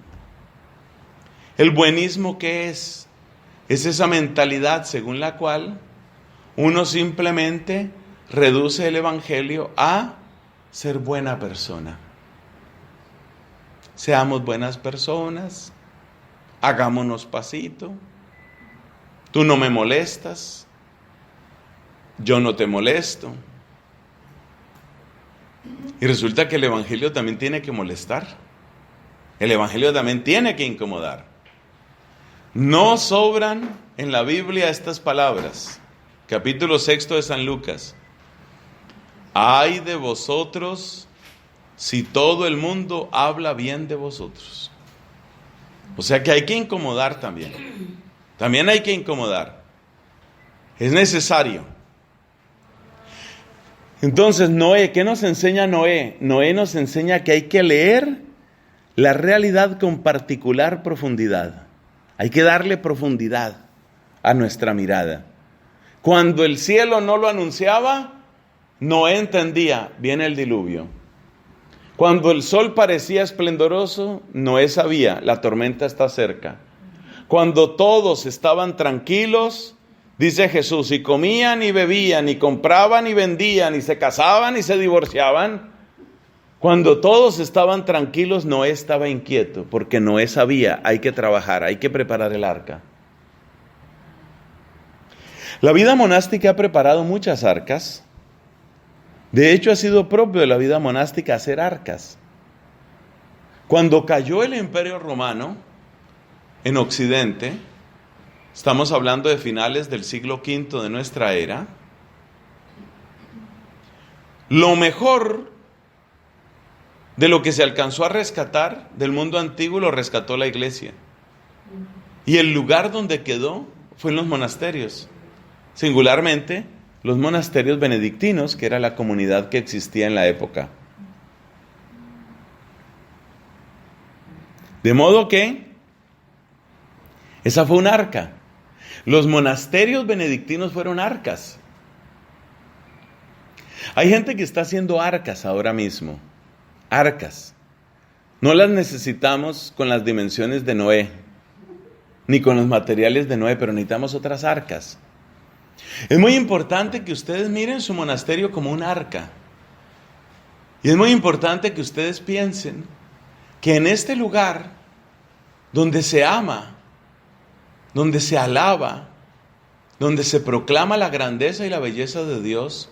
¿El buenismo qué es? Es esa mentalidad según la cual uno simplemente reduce el evangelio a ser buena persona. Seamos buenas personas, hagámonos pasito, tú no me molestas, yo no te molesto. Y resulta que el evangelio también tiene que molestar. El evangelio también tiene que incomodar. No sobran en la Biblia estas palabras. Capítulo 6 de San Lucas. Ay de vosotros si todo el mundo habla bien de vosotros. O sea que hay que incomodar también. También hay que incomodar. Es necesario. Entonces, Noé, ¿qué nos enseña Noé? Noé nos enseña que hay que leer la realidad con particular profundidad. Hay que darle profundidad a nuestra mirada. Cuando el cielo no lo anunciaba, Noé entendía, viene el diluvio. Cuando el sol parecía esplendoroso, Noé sabía, la tormenta está cerca. Cuando todos estaban tranquilos, dice Jesús, y comían y bebían, y compraban y vendían, y se casaban y se divorciaban. Cuando todos estaban tranquilos, Noé estaba inquieto, porque Noé sabía, hay que trabajar, hay que preparar el arca. La vida monástica ha preparado muchas arcas. De hecho, ha sido propio de la vida monástica hacer arcas. Cuando cayó el Imperio Romano en Occidente, estamos hablando de finales del siglo V de nuestra era, lo mejor de lo que se alcanzó a rescatar del mundo antiguo lo rescató la iglesia. Y el lugar donde quedó fue en los monasterios, singularmente los monasterios benedictinos, que era la comunidad que existía en la época. De modo que esa fue un arca. Los monasterios benedictinos fueron arcas. Hay gente que está haciendo arcas ahora mismo. Arcas. No las necesitamos con las dimensiones de Noé, ni con los materiales de Noé, pero necesitamos otras arcas. Es muy importante que ustedes miren su monasterio como un arca. Y es muy importante que ustedes piensen que en este lugar, donde se ama, donde se alaba, donde se proclama la grandeza y la belleza de Dios,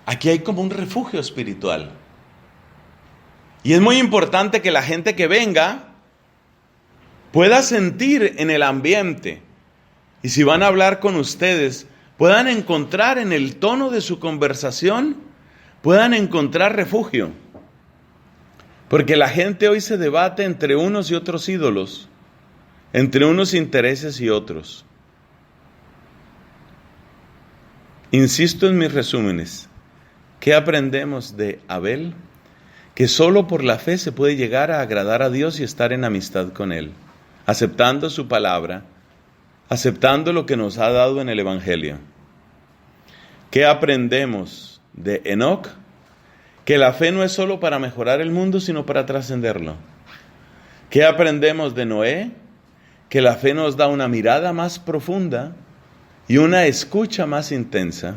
aquí hay como un refugio espiritual. Y es muy importante que la gente que venga pueda sentir en el ambiente, y si van a hablar con ustedes, puedan encontrar en el tono de su conversación, puedan encontrar refugio. Porque la gente hoy se debate entre unos y otros ídolos, entre unos intereses y otros. Insisto en mis resúmenes. ¿Qué aprendemos de Abel? Que solo por la fe se puede llegar a agradar a Dios y estar en amistad con Él, aceptando su palabra, aceptando lo que nos ha dado en el Evangelio. ¿Qué aprendemos de Enoc? Que la fe no es solo para mejorar el mundo, sino para trascenderlo. ¿Qué aprendemos de Noé? Que la fe nos da una mirada más profunda y una escucha más intensa.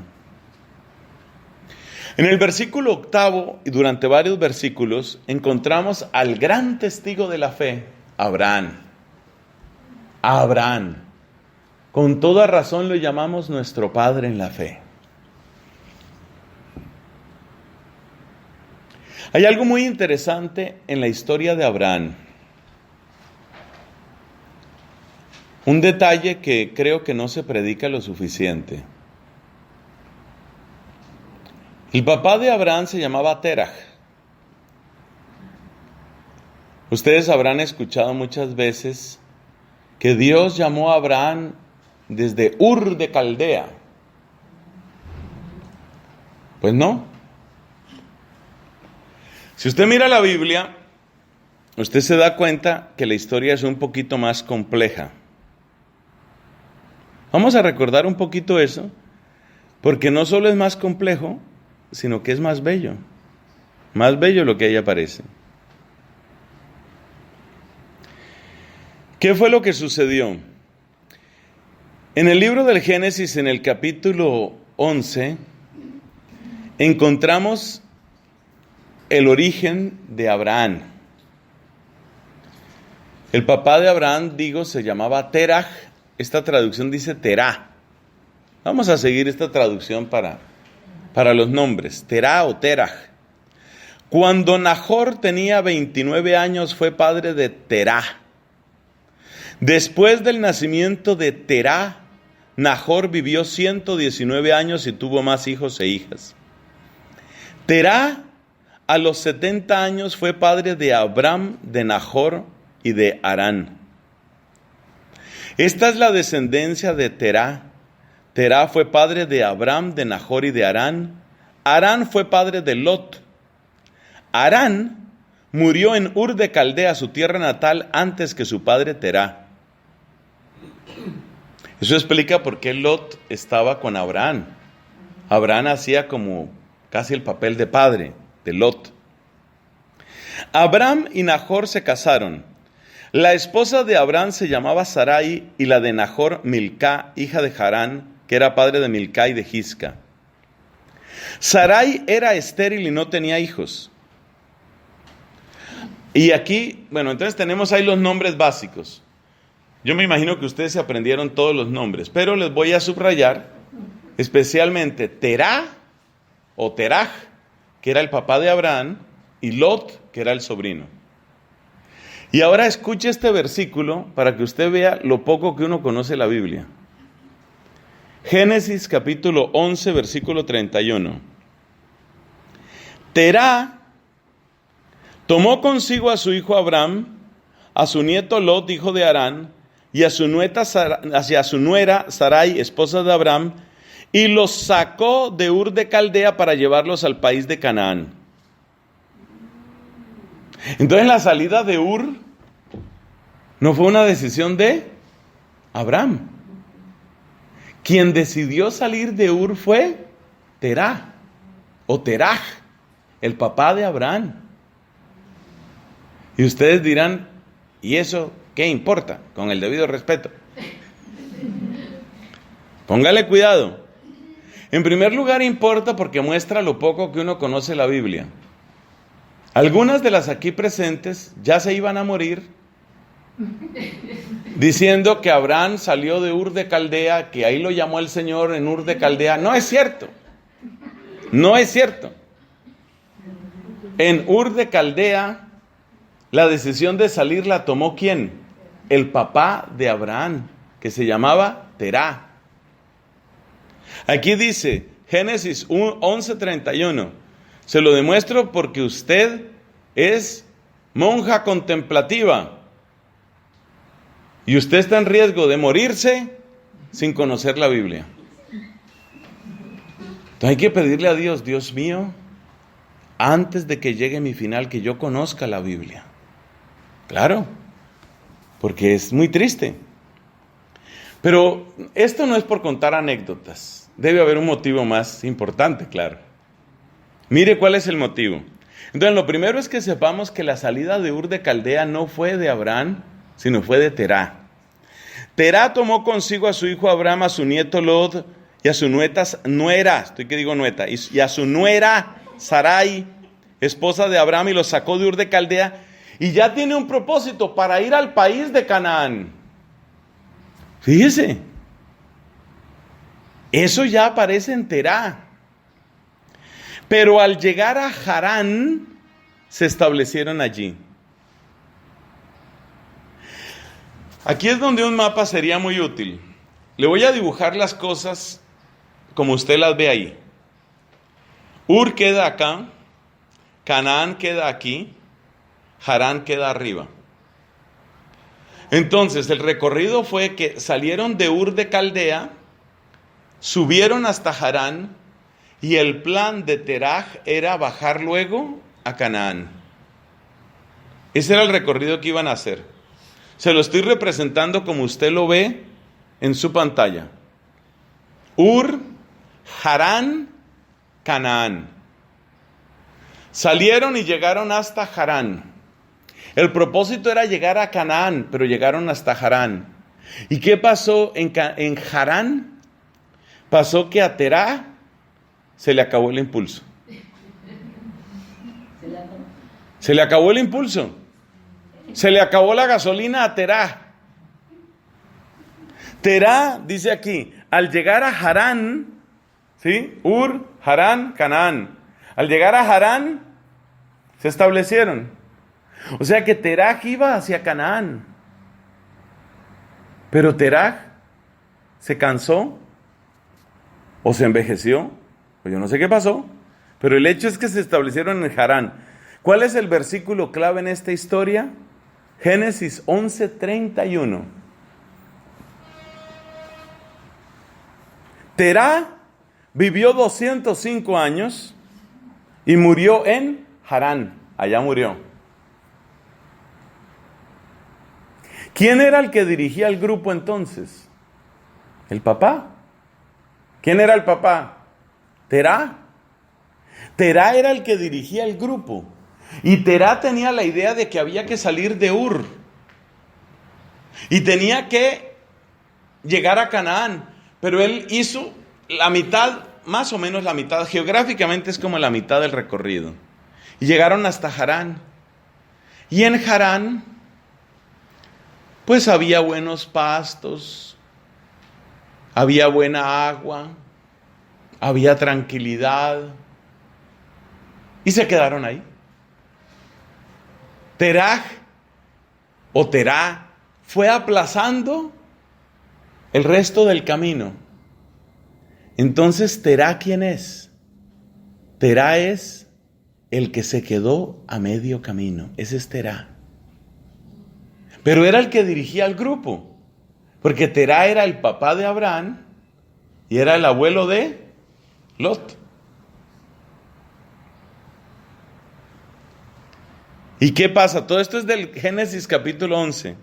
En el versículo 8 y durante varios versículos encontramos al gran testigo de la fe, Abraham. Abraham. Con toda razón lo llamamos nuestro padre en la fe. Hay algo muy interesante en la historia de Abraham. Un detalle que creo que no se predica lo suficiente. El papá de Abraham se llamaba Terah. Ustedes habrán escuchado muchas veces que Dios llamó a Abraham desde Ur de Caldea. Pues no. Si usted mira la Biblia, usted se da cuenta que la historia es un poquito más compleja. Vamos a recordar un poquito eso, porque no solo es más complejo, sino que es más bello lo que ahí aparece. ¿Qué fue lo que sucedió? En el libro del Génesis, en el capítulo 11, encontramos el origen de Abraham. El papá de Abraham, se llamaba Terah. Esta traducción dice Terá. Vamos a seguir esta traducción para los nombres, Terá o Terah. Cuando Nahor tenía 29 años fue padre de Terá. Después del nacimiento de Terá, Nahor vivió 119 años y tuvo más hijos e hijas. Terá a los 70 años fue padre de Abram, de Nahor y de Harán. Esta es la descendencia de Terá. Terá fue padre de Abram, de Nahor y de Harán. Harán fue padre de Lot. Harán murió en Ur de Caldea, su tierra natal, antes que su padre Terá. Eso explica por qué Lot estaba con Abraham. Abraham hacía como casi el papel de padre de Lot. Abram y Nahor se casaron. La esposa de Abraham se llamaba Sarai y la de Nahor Milcá, hija de Harán, que era padre de Milcá y de Gisca. Sarai era estéril y no tenía hijos. Y aquí, entonces tenemos ahí los nombres básicos. Yo me imagino que ustedes se aprendieron todos los nombres, pero les voy a subrayar especialmente Terá o Teraj, que era el papá de Abraham, y Lot, que era el sobrino. Y ahora escuche este versículo para que usted vea lo poco que uno conoce la Biblia. Génesis capítulo 11, versículo 31. Terá tomó consigo a su hijo Abram, a su nieto Lot, hijo de Harán, y a su nuera Sarai, esposa de Abram, y los sacó de Ur de Caldea para llevarlos al país de Canaán. Entonces la salida de Ur no fue una decisión de Abram. Quien decidió salir de Ur fue Terá o Teraj, el papá de Abraham. Y ustedes dirán, ¿y eso qué importa? Con el debido respeto. Póngale cuidado. En primer lugar importa porque muestra lo poco que uno conoce la Biblia. Algunas de las aquí presentes ya se iban a morir diciendo que Abraham salió de Ur de Caldea, que ahí lo llamó el Señor en Ur de Caldea. No es cierto. No es cierto. En Ur de Caldea, la decisión de salir la tomó ¿quién? El papá de Abraham, que se llamaba Terá. Aquí dice, Génesis 11:31, se lo demuestro porque usted es monja contemplativa y usted está en riesgo de morirse sin conocer la Biblia. Entonces hay que pedirle a Dios, Dios mío, antes de que llegue mi final, que yo conozca la Biblia. Claro, porque es muy triste. Pero esto no es por contar anécdotas. Debe haber un motivo más importante, claro. Mire cuál es el motivo. Entonces, lo primero es que sepamos que la salida de Ur de Caldea no fue de Abraham, sino fue de Terá. Terá tomó consigo a su hijo Abraham, a su nieto Lot y a su nuera, y a su nuera Sarai, esposa de Abraham, y los sacó de Ur de Caldea, y ya tiene un propósito para ir al país de Canaán. Fíjese, eso ya aparece en Terá. Pero al llegar a Harán, se establecieron allí. Aquí es donde un mapa sería muy útil. Le voy a dibujar las cosas como usted las ve ahí. Ur queda acá, Canaán queda aquí, Harán queda arriba. Entonces, el recorrido fue que salieron de Ur de Caldea, subieron hasta Harán, y el plan de Teraj era bajar luego a Canaán. Ese era el recorrido que iban a hacer. Se lo estoy representando como usted lo ve en su pantalla. Ur, Harán, Canaán. Salieron y llegaron hasta Harán. El propósito era llegar a Canaán, pero llegaron hasta Harán. ¿Y qué pasó en Harán? Pasó que a Terá se le acabó el impulso. Se le acabó el impulso. Se le acabó la gasolina a Terá. Terá, dice aquí, al llegar a Harán, ¿sí? Ur, Harán, Canaán. Al llegar a Harán, se establecieron. O sea que Teraj iba hacia Canaán. Pero Teraj se cansó o se envejeció, o yo no sé qué pasó, pero el hecho es que se establecieron en Harán. ¿Cuál es el versículo clave en esta historia? Génesis 11:31. Terá vivió 205 años y murió en Harán. Allá murió. ¿Quién era el que dirigía el grupo entonces? El papá. ¿Quién era el papá? Terá. Terá era el que dirigía el grupo. Y Terá tenía la idea de que había que salir de Ur. Y tenía que llegar a Canaán. Pero él hizo la mitad, más o menos la mitad. Geográficamente es como la mitad del recorrido. Y llegaron hasta Harán. Y en Harán, pues había buenos pastos, había buena agua, había tranquilidad. Y se quedaron ahí. Teraj o Terá fue aplazando el resto del camino. Entonces, Terá, ¿quién es? Terá es el que se quedó a medio camino. Ese es Terá. Pero era el que dirigía al grupo. Porque Terá era el papá de Abraham y era el abuelo de Lot. ¿Y qué pasa? Todo esto es del Génesis capítulo 11.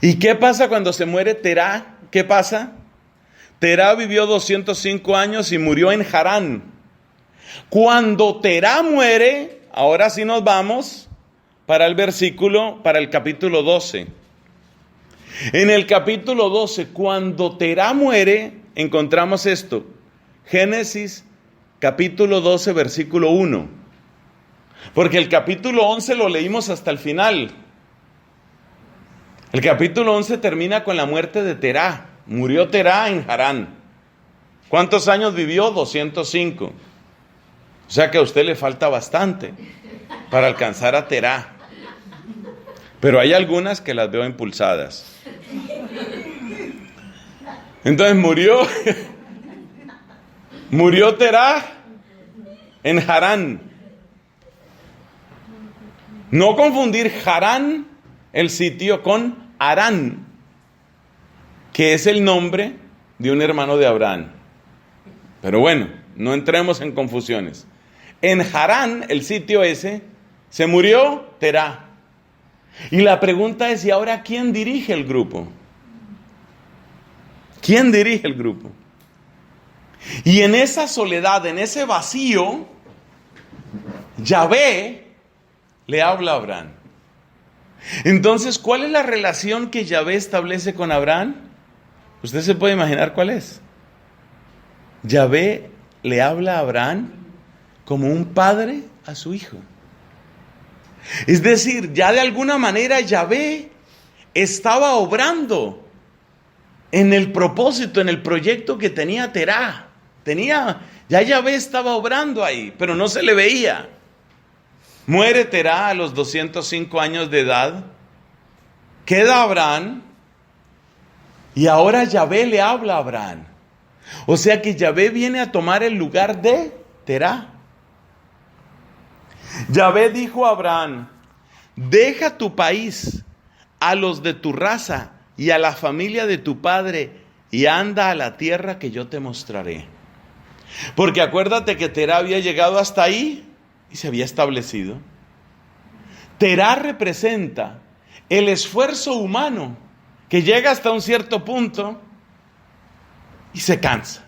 ¿Y qué pasa cuando se muere Terá? ¿Qué pasa? Terá vivió 205 años y murió en Harán. Cuando Terá muere, ahora sí nos vamos para el capítulo 12. En el capítulo 12, cuando Terah muere, encontramos esto. Génesis capítulo 12, versículo 1. Porque el capítulo 11 lo leímos hasta el final. El capítulo 11 termina con la muerte de Terah. Murió Terah en Harán. ¿Cuántos años vivió? 205. O sea que a usted le falta bastante para alcanzar a Terah. Pero hay algunas que las veo impulsadas. Entonces murió Terah en Harán. No confundir Harán, el sitio, con Harán, que es el nombre de un hermano de Abraham. Pero bueno, no entremos en confusiones. En Harán, el sitio ese, se murió Terah. Y la pregunta es, ¿y ahora quién dirige el grupo? ¿Quién dirige el grupo? Y en esa soledad, en ese vacío, Yahvé le habla a Abraham. Entonces, ¿cuál es la relación que Yahvé establece con Abraham? ¿Usted se puede imaginar cuál es? Yahvé le habla a Abraham como un padre a su hijo. Es decir, ya de alguna manera Yahvé estaba obrando en el propósito, en el proyecto que tenía Terah. Ya Yahvé estaba obrando ahí, pero no se le veía. Muere Terah a los 205 años de edad. Queda Abraham. Y ahora Yahvé le habla a Abraham. O sea que Yahvé viene a tomar el lugar de Terah. Yahvé dijo a Abraham: deja tu país, a los de tu raza y a la familia de tu padre, y anda a la tierra que yo te mostraré. Porque acuérdate que Terah había llegado hasta ahí y se había establecido. Terah representa el esfuerzo humano que llega hasta un cierto punto y se cansa.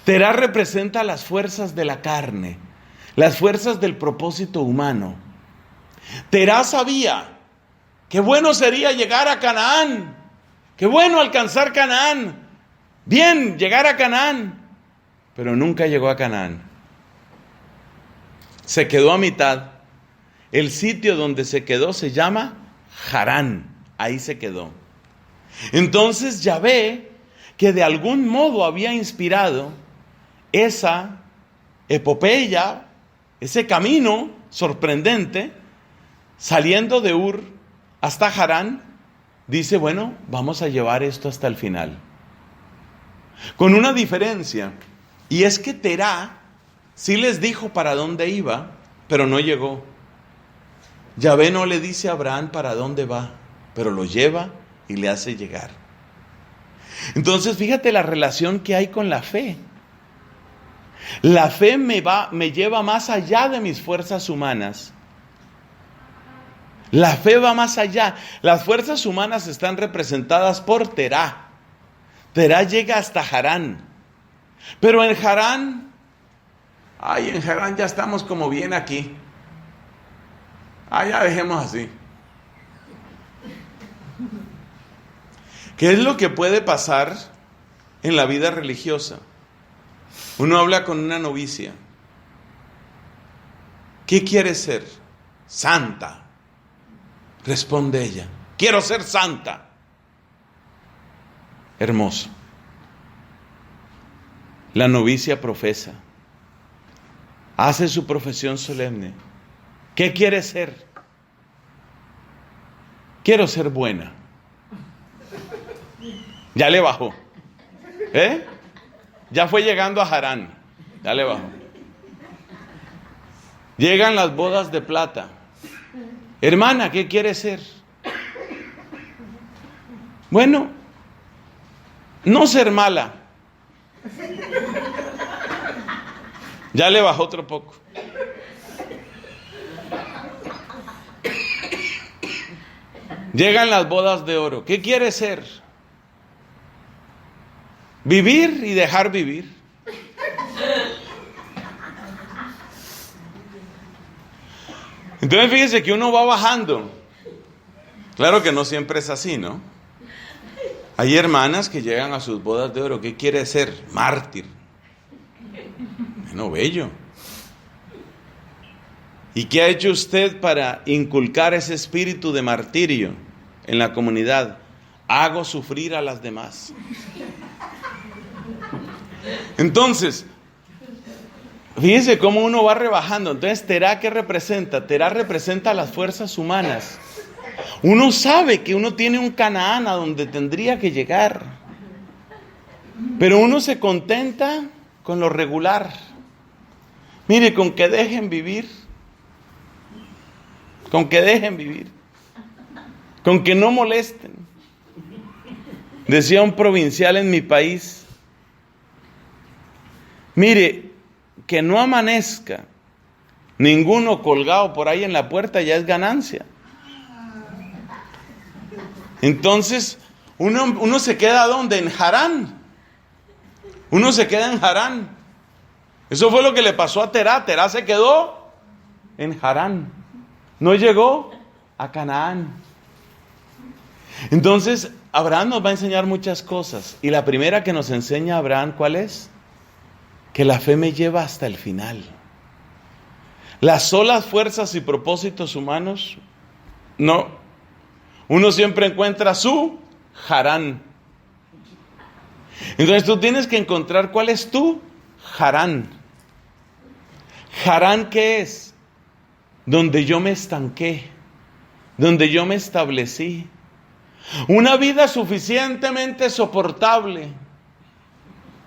Terah representa las fuerzas de la carne, las fuerzas del propósito humano. Terah sabía qué bueno sería llegar a Canaán, qué bueno alcanzar Canaán, bien llegar a Canaán, pero nunca llegó a Canaán. Se quedó a mitad. El sitio donde se quedó se llama Harán. Ahí se quedó. Entonces Yahvé, que de algún modo había inspirado esa epopeya, ese camino sorprendente, saliendo de Ur hasta Harán, dice, bueno, vamos a llevar esto hasta el final. Con una diferencia, y es que Terah sí les dijo para dónde iba, pero no llegó. Yahvé no le dice a Abraham para dónde va, pero lo lleva y le hace llegar. Entonces, fíjate la relación que hay con la fe. La fe me lleva más allá de mis fuerzas humanas. La fe va más allá. Las fuerzas humanas están representadas por Terah. Terah llega hasta Harán. Pero en Harán ya estamos como bien aquí. Ya dejemos así. ¿Qué es lo que puede pasar en la vida religiosa? Uno habla con una novicia. ¿Qué quiere ser? Santa. Responde ella: quiero ser santa. Hermoso. La novicia profesa. Hace su profesión solemne. ¿Qué quiere ser? Quiero ser buena. Ya le bajó. Ya fue llegando a Harán. Ya le bajó. Llegan las bodas de plata. Hermana, ¿qué quiere ser? Bueno, no ser mala. Ya le bajó otro poco. Llegan las bodas de oro. ¿Qué quiere ser? Vivir y dejar vivir. Entonces fíjese que uno va bajando. Claro que no siempre es así, ¿no? Hay hermanas que llegan a sus bodas de oro. ¿Qué quiere ser? Mártir. Bueno, bello. ¿Y qué ha hecho usted para inculcar ese espíritu de martirio en la comunidad? Hago sufrir a las demás. Entonces, fíjese cómo uno va rebajando. Entonces, Terah, ¿qué representa? Terah representa las fuerzas humanas. Uno sabe que uno tiene un Canaán a donde tendría que llegar, pero uno se contenta con lo regular. Mire, con que dejen vivir, con que dejen vivir, con que no molesten. Decía un provincial en mi país, mire, que no amanezca ninguno colgado por ahí en la puerta ya es ganancia. Entonces, uno se queda ¿dónde? En Harán. Uno se queda en Harán. Eso fue lo que le pasó a Terah. Terah se quedó en Harán. No llegó a Canaán. Entonces, Abraham nos va a enseñar muchas cosas. Y la primera que nos enseña Abraham, ¿cuál es? Que la fe me lleva hasta el final. Las solas fuerzas y propósitos humanos, no. Uno siempre encuentra su Harán. Entonces tú tienes que encontrar cuál es tu Harán. Harán, ¿qué es? Donde yo me estanqué, donde yo me establecí. Una vida suficientemente soportable.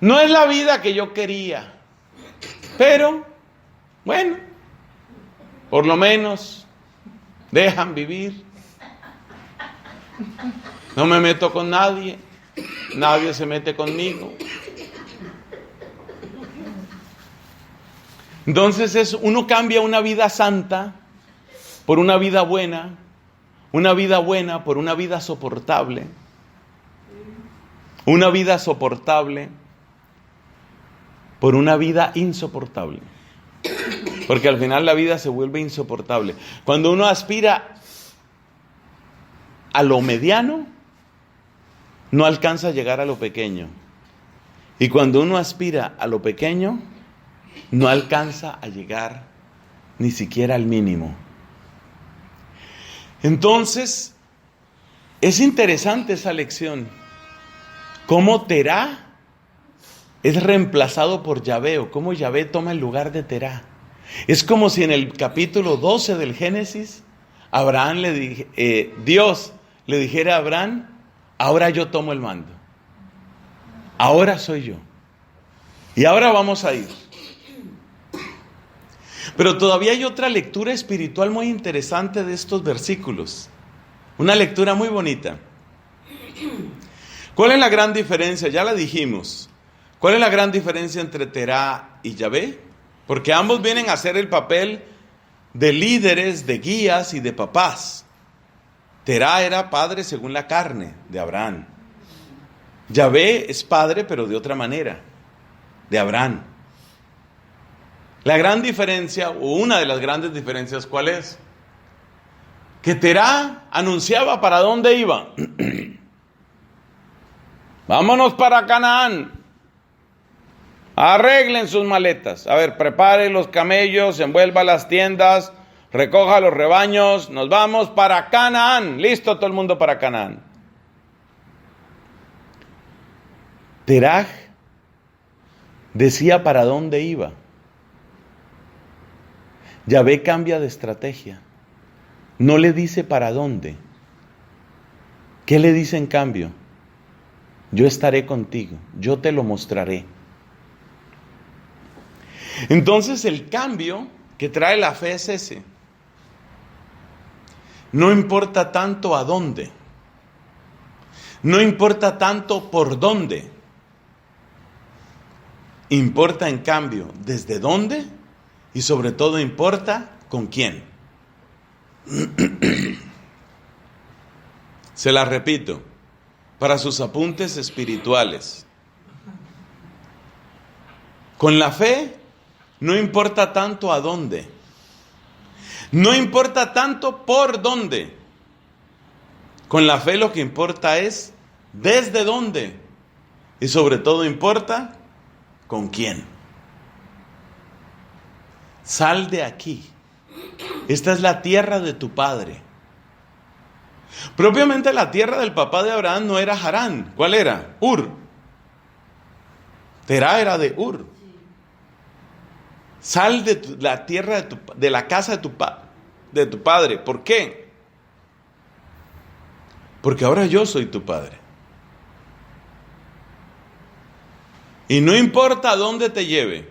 No es la vida que yo quería, pero bueno, por lo menos dejan vivir. No me meto con nadie, nadie se mete conmigo. Entonces uno cambia una vida santa por una vida buena por una vida soportable, una vida soportable por una vida insoportable, porque al final la vida se vuelve insoportable. Cuando uno aspira a lo mediano, no alcanza a llegar a lo pequeño. Y cuando uno aspira a lo pequeño, no alcanza a llegar ni siquiera al mínimo. Entonces, es interesante esa lección. Cómo Terah es reemplazado por Yahvé, o cómo Yahvé toma el lugar de Terah. Es como si en el capítulo 12 del Génesis, Dios le dijera a Abraham: ahora yo tomo el mando. Ahora soy yo. Y ahora vamos a ir. Pero todavía hay otra lectura espiritual muy interesante de estos versículos. Una lectura muy bonita. ¿Cuál es la gran diferencia? Ya la dijimos. ¿Cuál es la gran diferencia entre Terah y Yahvé? Porque ambos vienen a hacer el papel de líderes, de guías y de papás. Terah era padre según la carne de Abraham. Yahvé es padre, pero de otra manera, de Abraham. La gran diferencia, o una de las grandes diferencias, ¿cuál es? Que Terah anunciaba para dónde iba. Vámonos para Canaán. Arreglen sus maletas. A ver, prepare los camellos, envuelva las tiendas, recoja los rebaños, nos vamos para Canaán. Listo todo el mundo para Canaán. Terah decía para dónde iba. Yahvé cambia de estrategia. No le dice para dónde. ¿Qué le dice en cambio? Yo estaré contigo, yo te lo mostraré. Entonces el cambio que trae la fe es ese. No importa tanto a dónde. No importa tanto por dónde. Importa en cambio desde dónde y sobre todo importa con quién. Se la repito para sus apuntes espirituales. Con la fe no importa tanto a dónde. No importa tanto por dónde. Con la fe lo que importa es desde dónde. Y sobre todo importa con quién. Sal de aquí. Esta es la tierra de tu padre. Propiamente la tierra del papá de Abraham no era Harán. ¿Cuál era? Ur. Terá era de Ur. Sal de la tierra de la casa de tu padre. ¿Por qué? Porque ahora yo soy tu padre. Y no importa a dónde te lleve.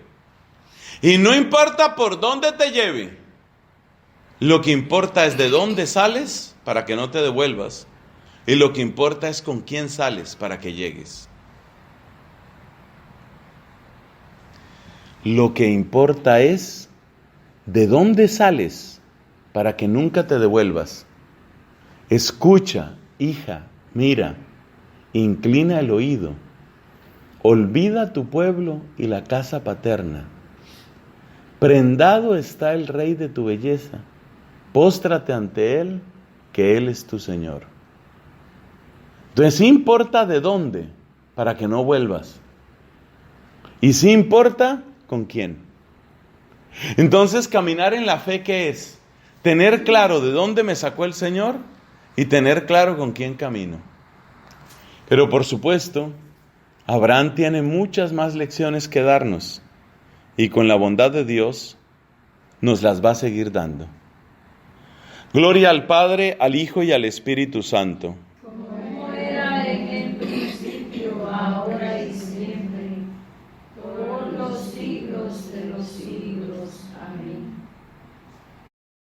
Y no importa por dónde te lleve. Lo que importa es de dónde sales para que no te devuelvas. Y lo que importa es con quién sales para que llegues. Lo que importa es de dónde sales para que nunca te devuelvas. Escucha, hija, mira, inclina el oído. Olvida tu pueblo y la casa paterna. Prendado está el rey de tu belleza. Póstrate ante él, que él es tu Señor. Entonces sí importa de dónde, para que no vuelvas. Y sí importa con quién. Entonces caminar en la fe, ¿qué es? Tener claro de dónde me sacó el Señor y tener claro con quién camino. Pero por supuesto, Abraham tiene muchas más lecciones que darnos y con la bondad de Dios nos las va a seguir dando. Gloria al Padre, al Hijo y al Espíritu Santo.